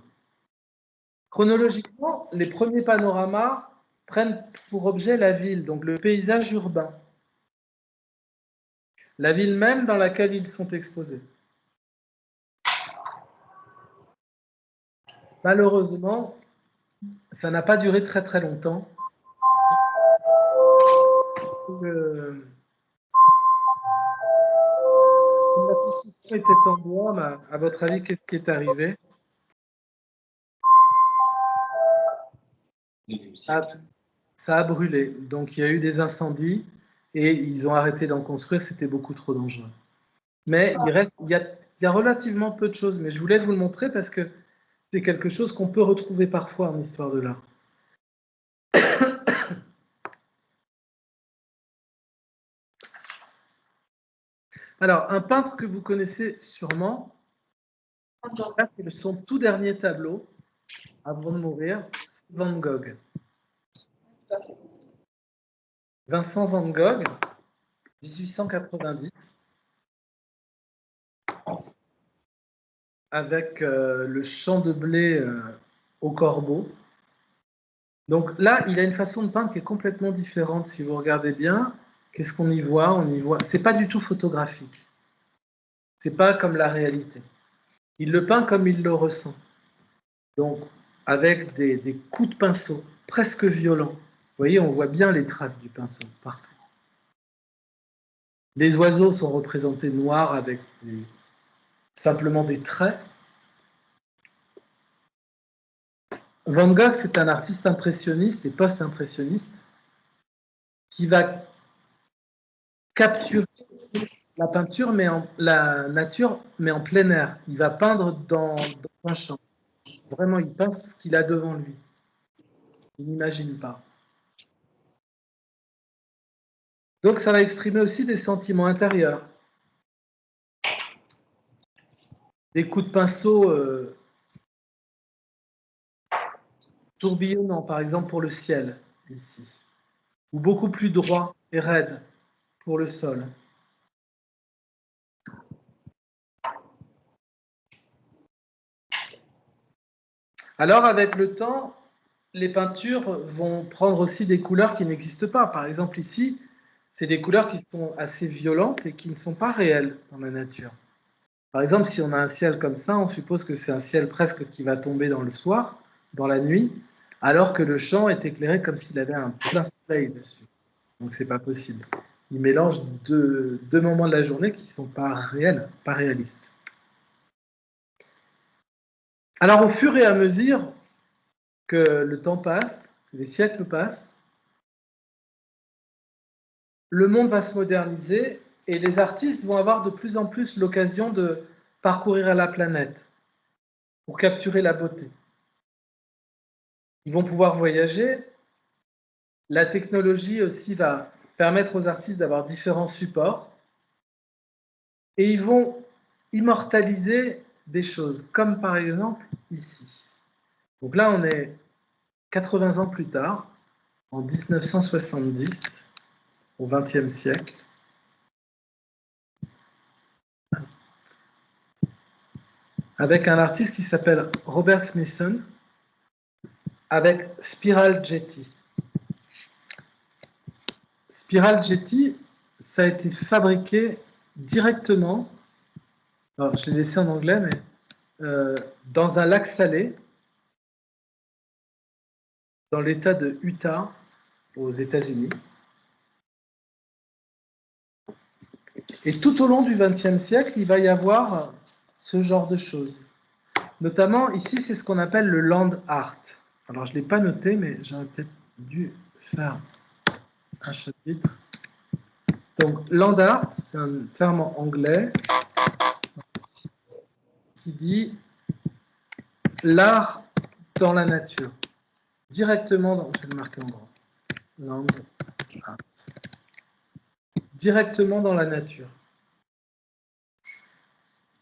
Chronologiquement, les premiers panoramas prennent pour objet la ville, donc le paysage urbain, la ville même dans laquelle ils sont exposés. Malheureusement, ça n'a pas duré très très longtemps. La construction était en bois, mais à votre avis, qu'est-ce qui est arrivé? Ça a brûlé. Donc il y a eu des incendies et ils ont arrêté d'en construire, c'était beaucoup trop dangereux. Mais il y a relativement peu de choses, mais je voulais vous le montrer parce que c'est quelque chose qu'on peut retrouver parfois en histoire de l'art. Alors, un peintre que vous connaissez sûrement, c'est son tout dernier tableau, avant de mourir, c'est Van Gogh. Vincent Van Gogh, 1890, avec le champ de blé au corbeau. Donc là, il a une façon de peindre qui est complètement différente. Si vous regardez bien, qu'est-ce qu'on y voit? On y voit. C'est pas du tout photographique. C'est pas comme la réalité. Il le peint comme il le ressent. Donc, avec des coups de pinceau presque violents. Vous voyez, on voit bien les traces du pinceau partout. Les oiseaux sont représentés noirs avec simplement des traits. Van Gogh, c'est un artiste impressionniste et post-impressionniste qui va capturer la peinture, la nature, mais en plein air. Il va peindre dans un champ. Vraiment, il peint ce qu'il a devant lui. Il n'imagine pas. Donc, ça va exprimer aussi des sentiments intérieurs. Des coups de pinceau tourbillonnants, par exemple pour le ciel, ici. Ou beaucoup plus droits et raides pour le sol. Alors, avec le temps, les peintures vont prendre aussi des couleurs qui n'existent pas. Par exemple, ici, c'est des couleurs qui sont assez violentes et qui ne sont pas réelles dans la nature. Par exemple, si on a un ciel comme ça, on suppose que c'est un ciel presque qui va tomber dans le soir, dans la nuit, alors que le champ est éclairé comme s'il avait un plein soleil dessus. Donc, c'est pas possible. Il mélange deux moments de la journée qui ne sont pas réels, pas réalistes. Alors, au fur et à mesure que le temps passe, que les siècles passent, le monde va se moderniser et les artistes vont avoir de plus en plus l'occasion de parcourir la planète pour capturer la beauté. Ils vont pouvoir voyager. La technologie aussi va permettre aux artistes d'avoir différents supports. Et ils vont immortaliser des choses, comme par exemple ici. Donc là, on est 80 ans plus tard, en 1970, au XXe siècle. Avec un artiste qui s'appelle Robert Smithson, avec Spiral Jetty. Spiral Jetty, ça a été fabriqué directement, alors je l'ai laissé en anglais, mais dans un lac salé, dans l'État de Utah, aux États-Unis. Et tout au long du XXe siècle, il va y avoir ce genre de choses. Notamment, ici, c'est ce qu'on appelle le land art. Alors, je ne l'ai pas noté, mais j'aurais peut-être dû faire un chapitre. Donc, land art, c'est un terme anglais qui dit l'art dans la nature. Directement dans... Je vais le marquer en grand. Land art. Directement dans la nature.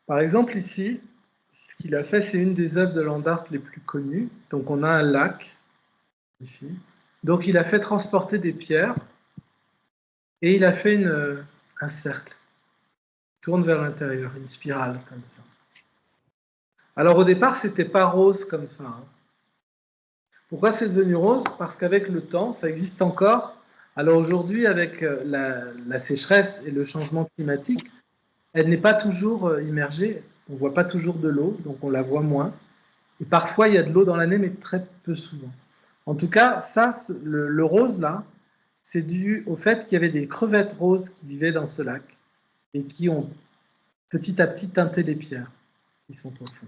Par exemple, ici, ce qu'il a fait, c'est une des œuvres de land art les plus connues. Donc, on a un lac, ici. Donc, il a fait transporter des pierres et il a fait un cercle. Il tourne vers l'intérieur, une spirale, comme ça. Alors, au départ, ce n'était pas rose comme ça. Hein. Pourquoi c'est devenu rose? Parce qu'avec le temps, ça existe encore. Alors, aujourd'hui, avec la sécheresse et le changement climatique, elle n'est pas toujours immergée. On ne voit pas toujours de l'eau, donc on la voit moins. Et parfois, il y a de l'eau dans l'année, mais très peu souvent. En tout cas, ça, le rose, là, c'est dû au fait qu'il y avait des crevettes roses qui vivaient dans ce lac et qui ont petit à petit teinté les pierres qui sont au fond.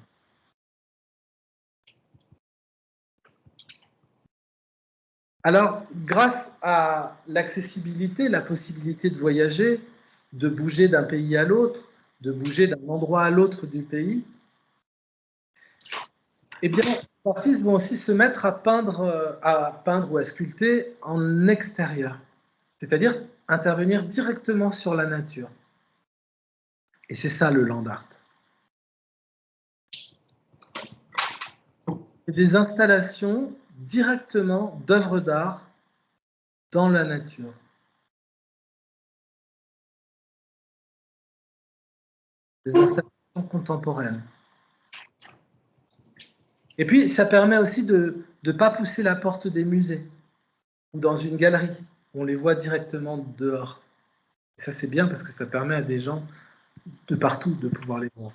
Alors, grâce à l'accessibilité, la possibilité de voyager, de bouger d'un pays à l'autre, de bouger d'un endroit à l'autre du pays, eh bien, les artistes vont aussi se mettre à peindre ou à sculpter en extérieur, c'est-à-dire intervenir directement sur la nature. Et c'est ça le land art. C'est des installations directement d'œuvres d'art dans la nature. Des installations contemporaines. Et puis, ça permet aussi de ne pas pousser la porte des musées ou dans une galerie. On les voit directement dehors. Et ça, c'est bien parce que ça permet à des gens de partout de pouvoir les voir.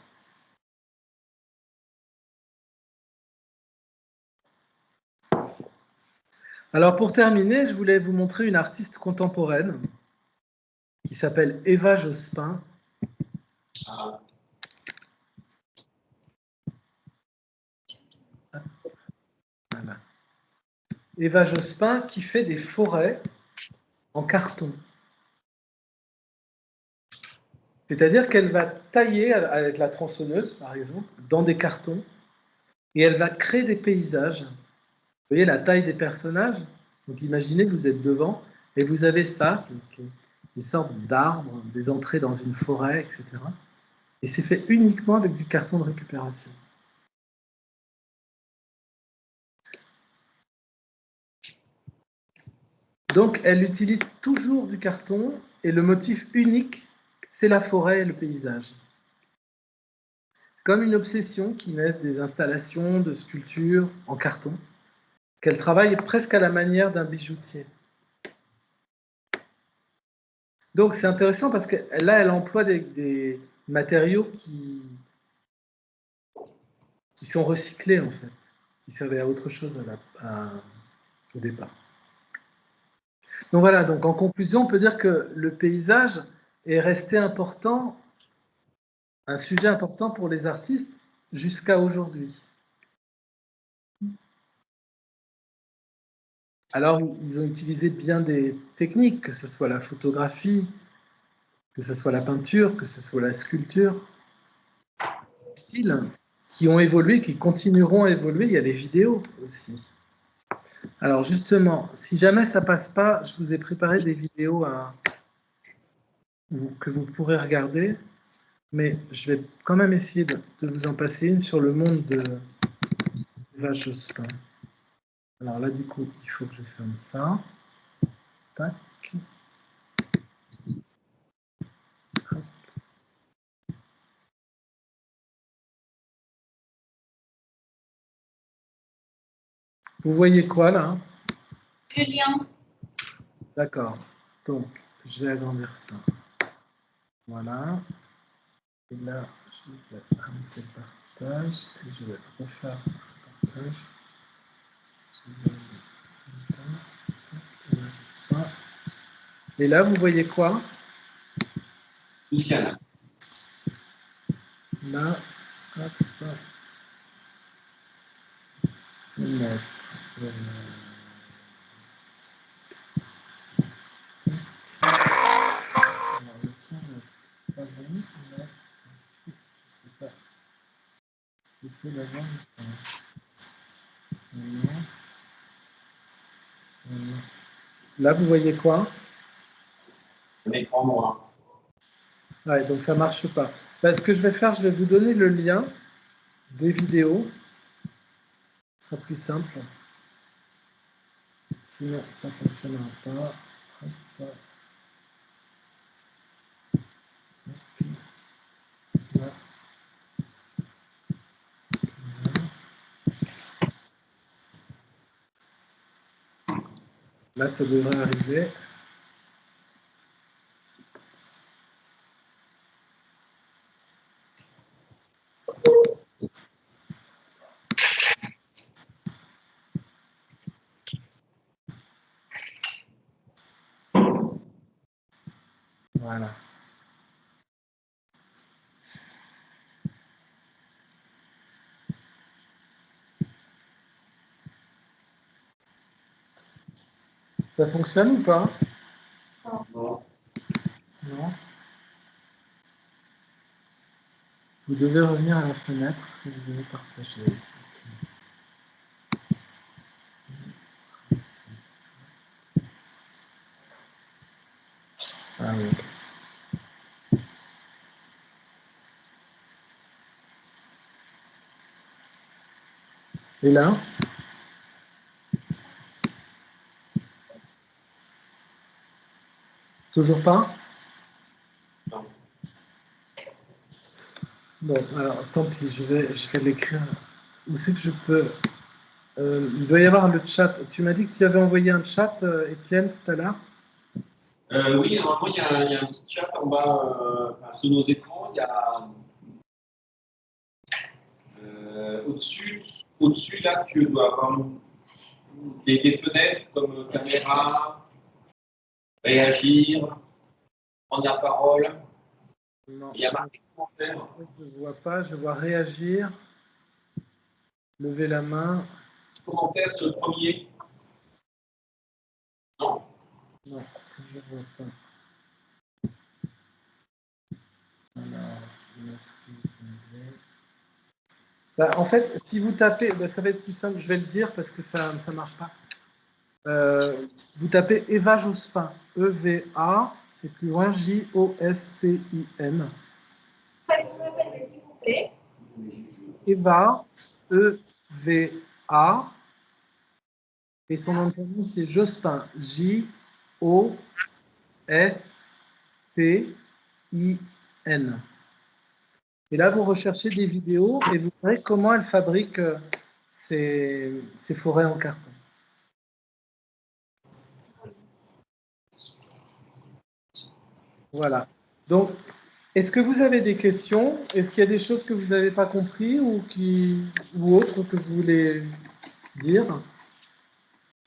Alors, pour terminer, je voulais vous montrer une artiste contemporaine qui s'appelle Eva Jospin. Voilà. Eva Jospin qui fait des forêts en carton. C'est-à-dire qu'elle va tailler avec la tronçonneuse, par exemple, dans des cartons, et elle va créer des paysages. Vous voyez la taille des personnages? Donc imaginez que vous êtes devant, et vous avez ça, des sortes d'arbres, des entrées dans une forêt, etc. Et c'est fait uniquement avec du carton de récupération. Donc elle utilise toujours du carton, et le motif unique, c'est la forêt et le paysage. comme une obsession qui naissent des installations de sculptures en carton, qu'elle travaille presque à la manière d'un bijoutier. Donc c'est intéressant parce que là, elle emploie des matériaux qui sont recyclés en fait, qui servaient à autre chose au départ. Donc voilà, donc en conclusion, on peut dire que le paysage est resté important, un sujet important pour les artistes jusqu'à aujourd'hui. Alors, ils ont utilisé bien des techniques, que ce soit la photographie, que ce soit la peinture, que ce soit la sculpture, styles qui ont évolué, qui continueront à évoluer. Il y a les vidéos aussi. Alors justement, si jamais ça passe pas, je vous ai préparé des vidéos que vous pourrez regarder, mais je vais quand même essayer de vous en passer une sur le monde de Eva Jospin. Alors là, du coup, il faut que je ferme ça. Tac. Hop. Vous voyez quoi là? Le lien. D'accord. Donc, je vais agrandir ça. Voilà. Et là, je vais arrêter le partage et je vais refaire le partage. Et là, vous voyez quoi? Luciane. Là, hop, hop. Mettre, alors, le son n'est pas bon, mais je sais pas. Il faut l'avoir. Là, vous voyez quoi? Un écran noir. Ouais, donc ça marche pas. Ben, ce que je vais faire, je vais vous donner le lien des vidéos. Ce sera plus simple. Sinon, ça ne fonctionnera pas. Hop, hop. Là. Là, ça devrait arriver. Voilà. Ça fonctionne ou pas? Non. Non. Vous devez revenir à la fenêtre que vous avez partagée. Ah oui. Et là? Toujours pas? Non. Bon, alors tant pis, je vais l'écrire. Où c'est que je peux? Il doit y avoir le chat. Tu m'as dit que tu avais envoyé un chat, Étienne, tout à l'heure? Oui, normalement, il y a un petit chat en bas sur nos écrans. Il y a au-dessus, là, tu dois avoir des fenêtres comme caméra, réagir, prendre la parole. Non, Il y a marqué commentaire. je ne vois pas. Je vois réagir, lever la main. Commentaire, c'est le premier. Non. Non, ça, je ne vois pas. Alors, bah, en fait, si vous tapez, bah, ça va être plus simple, je vais le dire parce que ça ne marche pas. Vous tapez Eva Jospin, E-V-A, et plus loin J-O-S-P-I-N. Vous pouvez répéter, s'il vous plaît. Eva, E-V-A, et son nom de famille c'est Jospin, J-O-S-P-I-N. Et là, vous recherchez des vidéos et vous verrez comment elle fabrique ces forêts en carton. Voilà. Donc, est-ce que vous avez des questions? Est-ce qu'il y a des choses que vous n'avez pas compris ou autres que vous voulez dire?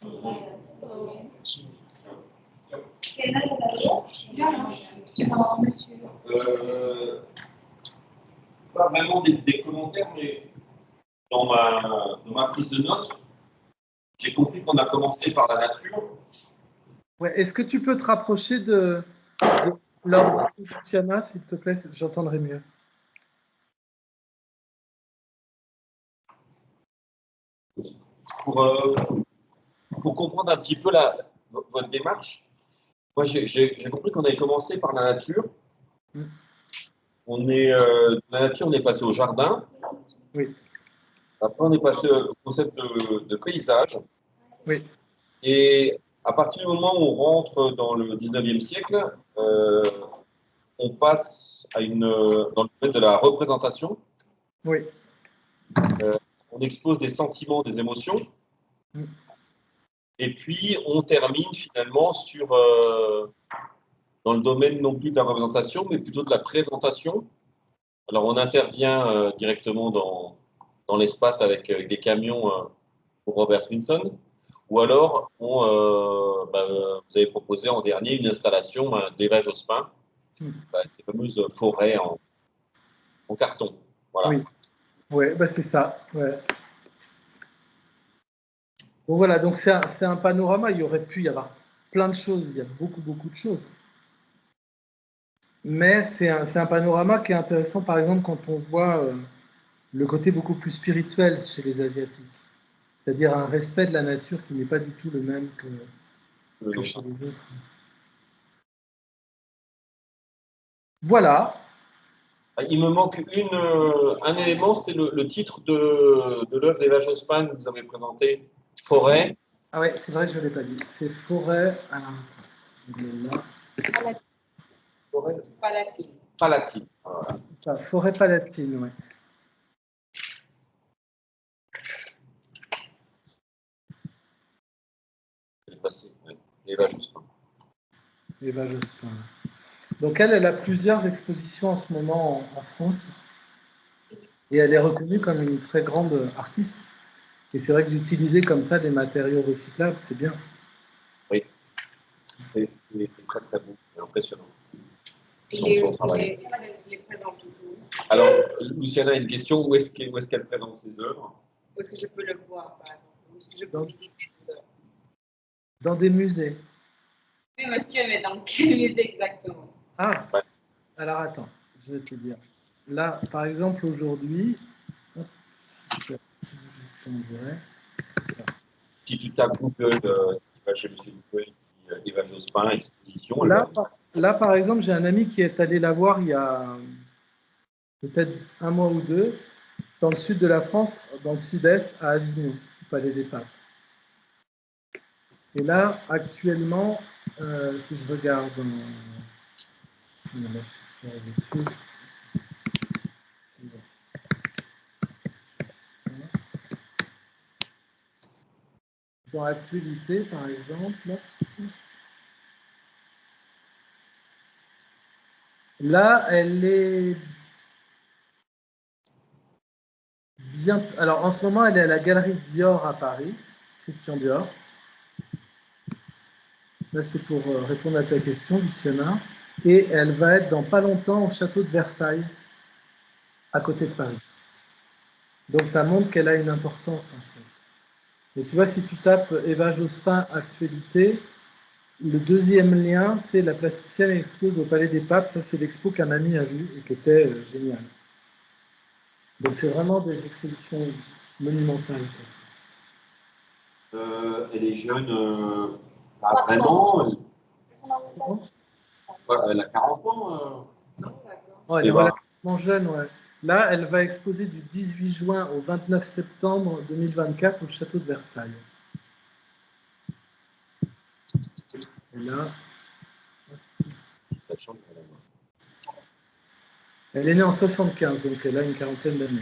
Non, monsieur. Pas vraiment des commentaires, mais dans ma prise de notes, j'ai compris qu'on a commencé par la nature. Ouais. Est-ce que tu peux te rapprocher de l'ordre de Tiana, s'il te plaît? J'entendrai mieux. Pour comprendre un petit peu votre démarche, moi j'ai compris qu'on avait commencé par la nature. De la nature, on est passé au jardin. Oui. Après, on est passé au concept de paysage. Oui. Et à partir du moment où on rentre dans le 19e siècle, on passe dans le domaine de la représentation. Oui. On expose des sentiments, des émotions. Mm. Et puis, on termine finalement dans le domaine non plus de la représentation, mais plutôt de la présentation. Alors, on intervient directement dans l'espace avec des camions pour Robert Smithson. Ou alors, vous avez proposé en dernier une installation d'Eva Jospin, ces fameuses forêts en carton. Voilà. Oui, ouais, bah c'est ça. Ouais. Bon, voilà, donc c'est un panorama. Il y aurait pu y avoir plein de choses. Il y a beaucoup, beaucoup de choses. Mais c'est un panorama qui est intéressant, par exemple, quand on voit le côté beaucoup plus spirituel chez les Asiatiques. C'est-à-dire un respect de la nature qui n'est pas du tout le même que chez les autres. Voilà. Il me manque un élément, c'est le titre de l'œuvre d'Eva Jospin que vous avez présenté, Forêt. Ah ouais, c'est vrai que je ne l'ai pas dit. C'est forêt. Alors, je l'ai là. Forêt Palatine. palatine. Voilà. Enfin, forêt palatine, ouais. Elle est passée, ouais. Eva Jospin. Eva Jospin. Donc elle a plusieurs expositions en ce moment en France. Et elle est reconnue comme une très grande artiste. Et c'est vrai que d'utiliser comme ça des matériaux recyclables, c'est bien. Oui, c'est très très beau, c'est impressionnant. Son travail. Il les présente où? Alors, Luciana a une question, où est-ce qu'elle présente ses œuvres? Où est-ce que je peux le voir, par exemple? Où est-ce que je peux visiter les œuvres? Dans des musées. Oui, monsieur, mais dans quel musée exactement? Ah, ouais. Alors attends, je vais te dire. Là, par exemple, aujourd'hui, Si tu tapes Google, tu vas chez Monsieur Google, Eva Jospin, exposition. Là, par exemple, j'ai un ami qui est allé la voir il y a peut-être un mois ou deux, dans le sud de la France, dans le sud-est, à Avignon, au Palais des Papes. Et là, actuellement, si je regarde dans l'actualité, par exemple, là, elle est bien. Alors, en ce moment, elle est à la galerie Dior à Paris, Christian Dior. Là, c'est pour répondre à ta question, Luciana. Et elle va être dans pas longtemps au château de Versailles, à côté de Paris. Donc, ça montre qu'elle a une importance, en fait. Et tu vois, si tu tapes Eva Jospin actualité, le deuxième lien, c'est la plasticienne expose au Palais des Papes. Ça, c'est l'expo qu'un ami a vu et qui était génial. Donc, c'est vraiment des expositions monumentales. Elle est jeune, pas vraiment. Elle a 40 ans. Non, d'accord. Oh, elle est relativement jeune, ouais. Là, elle va exposer du 18 juin au 29 septembre 2024 au château de Versailles. Et là, Elle est née en 75, donc elle a une quarantaine d'années.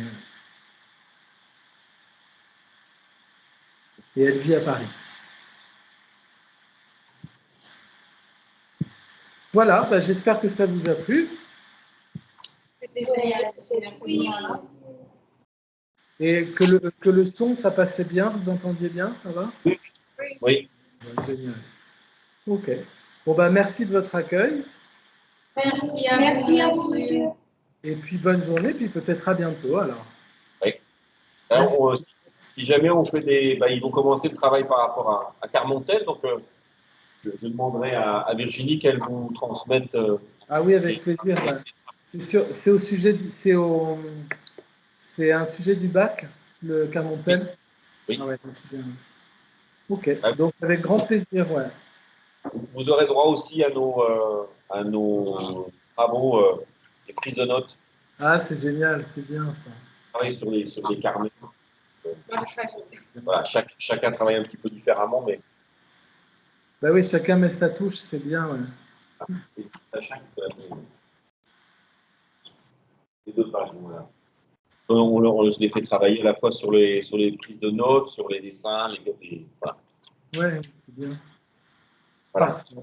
Et elle vit à Paris. Voilà, bah, j'espère que ça vous a plu. Oui. Et que le son, ça passait bien, vous entendiez bien, ça va? Oui. Ouais, génial. Ok. Bon, bah, merci de votre accueil. Merci à Merci à vous, vous, monsieur. Et puis, bonne journée, puis peut-être à bientôt, alors. Oui. Alors, si jamais on fait des. Ils vont commencer le travail par rapport à Carmontel, donc je demanderai à Virginie qu'elle vous transmette. Ah oui, avec plaisir. Ouais. C'est au sujet, c'est un sujet du bac, le Carmontel. Oui. Ah ouais, c'est bien. Ok, donc avec grand plaisir, ouais. Vous aurez droit aussi à nos travaux, des prises de notes. Ah, c'est génial, c'est bien ça. Travailler sur les carnets. Moi, je fais Voilà, chacun travaille un petit peu différemment, mais Bah oui, chacun met sa touche, c'est bien. Ouais. à chaque les deux pages. Voilà. Je les fais travailler à la fois sur les prises de notes, sur les dessins, voilà. Ouais, c'est bien. Voilà. Parfait.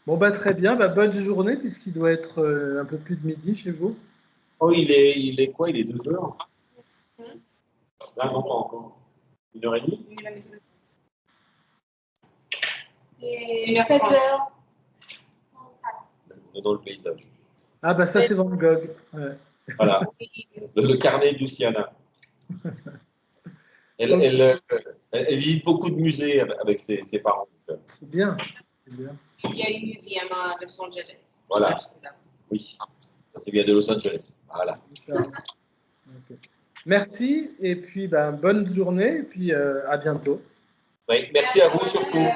Bon, bah très bien, bah, bonne journée, puisqu'il doit être un peu plus de midi chez vous. Oh, il est quoi? Il est 2 heures? Là, non, pas encore. 1h30? Et 13 heures. On est dans le paysage. Ah, bah ça, c'est Van Gogh. Ouais. Voilà. Le carnet de Luciana. Elle visite beaucoup de musées avec ses parents. C'est bien. C'est bien. Il y a un muséum à Los Angeles. Voilà. Oui. Ça, c'est bien de Los Angeles. Voilà. Okay. Merci, et puis bah, bonne journée, et puis à bientôt. Oui, merci à vous surtout.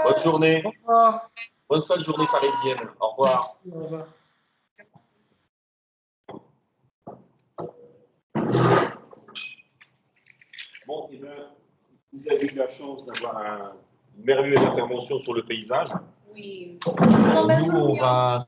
Bonne journée. Au revoir. Bonne fin de journée parisienne. Au revoir. Au revoir. Bon, eh bien, vous avez eu la chance d'avoir une merveilleuse intervention sur le paysage. Oui. Nous, on va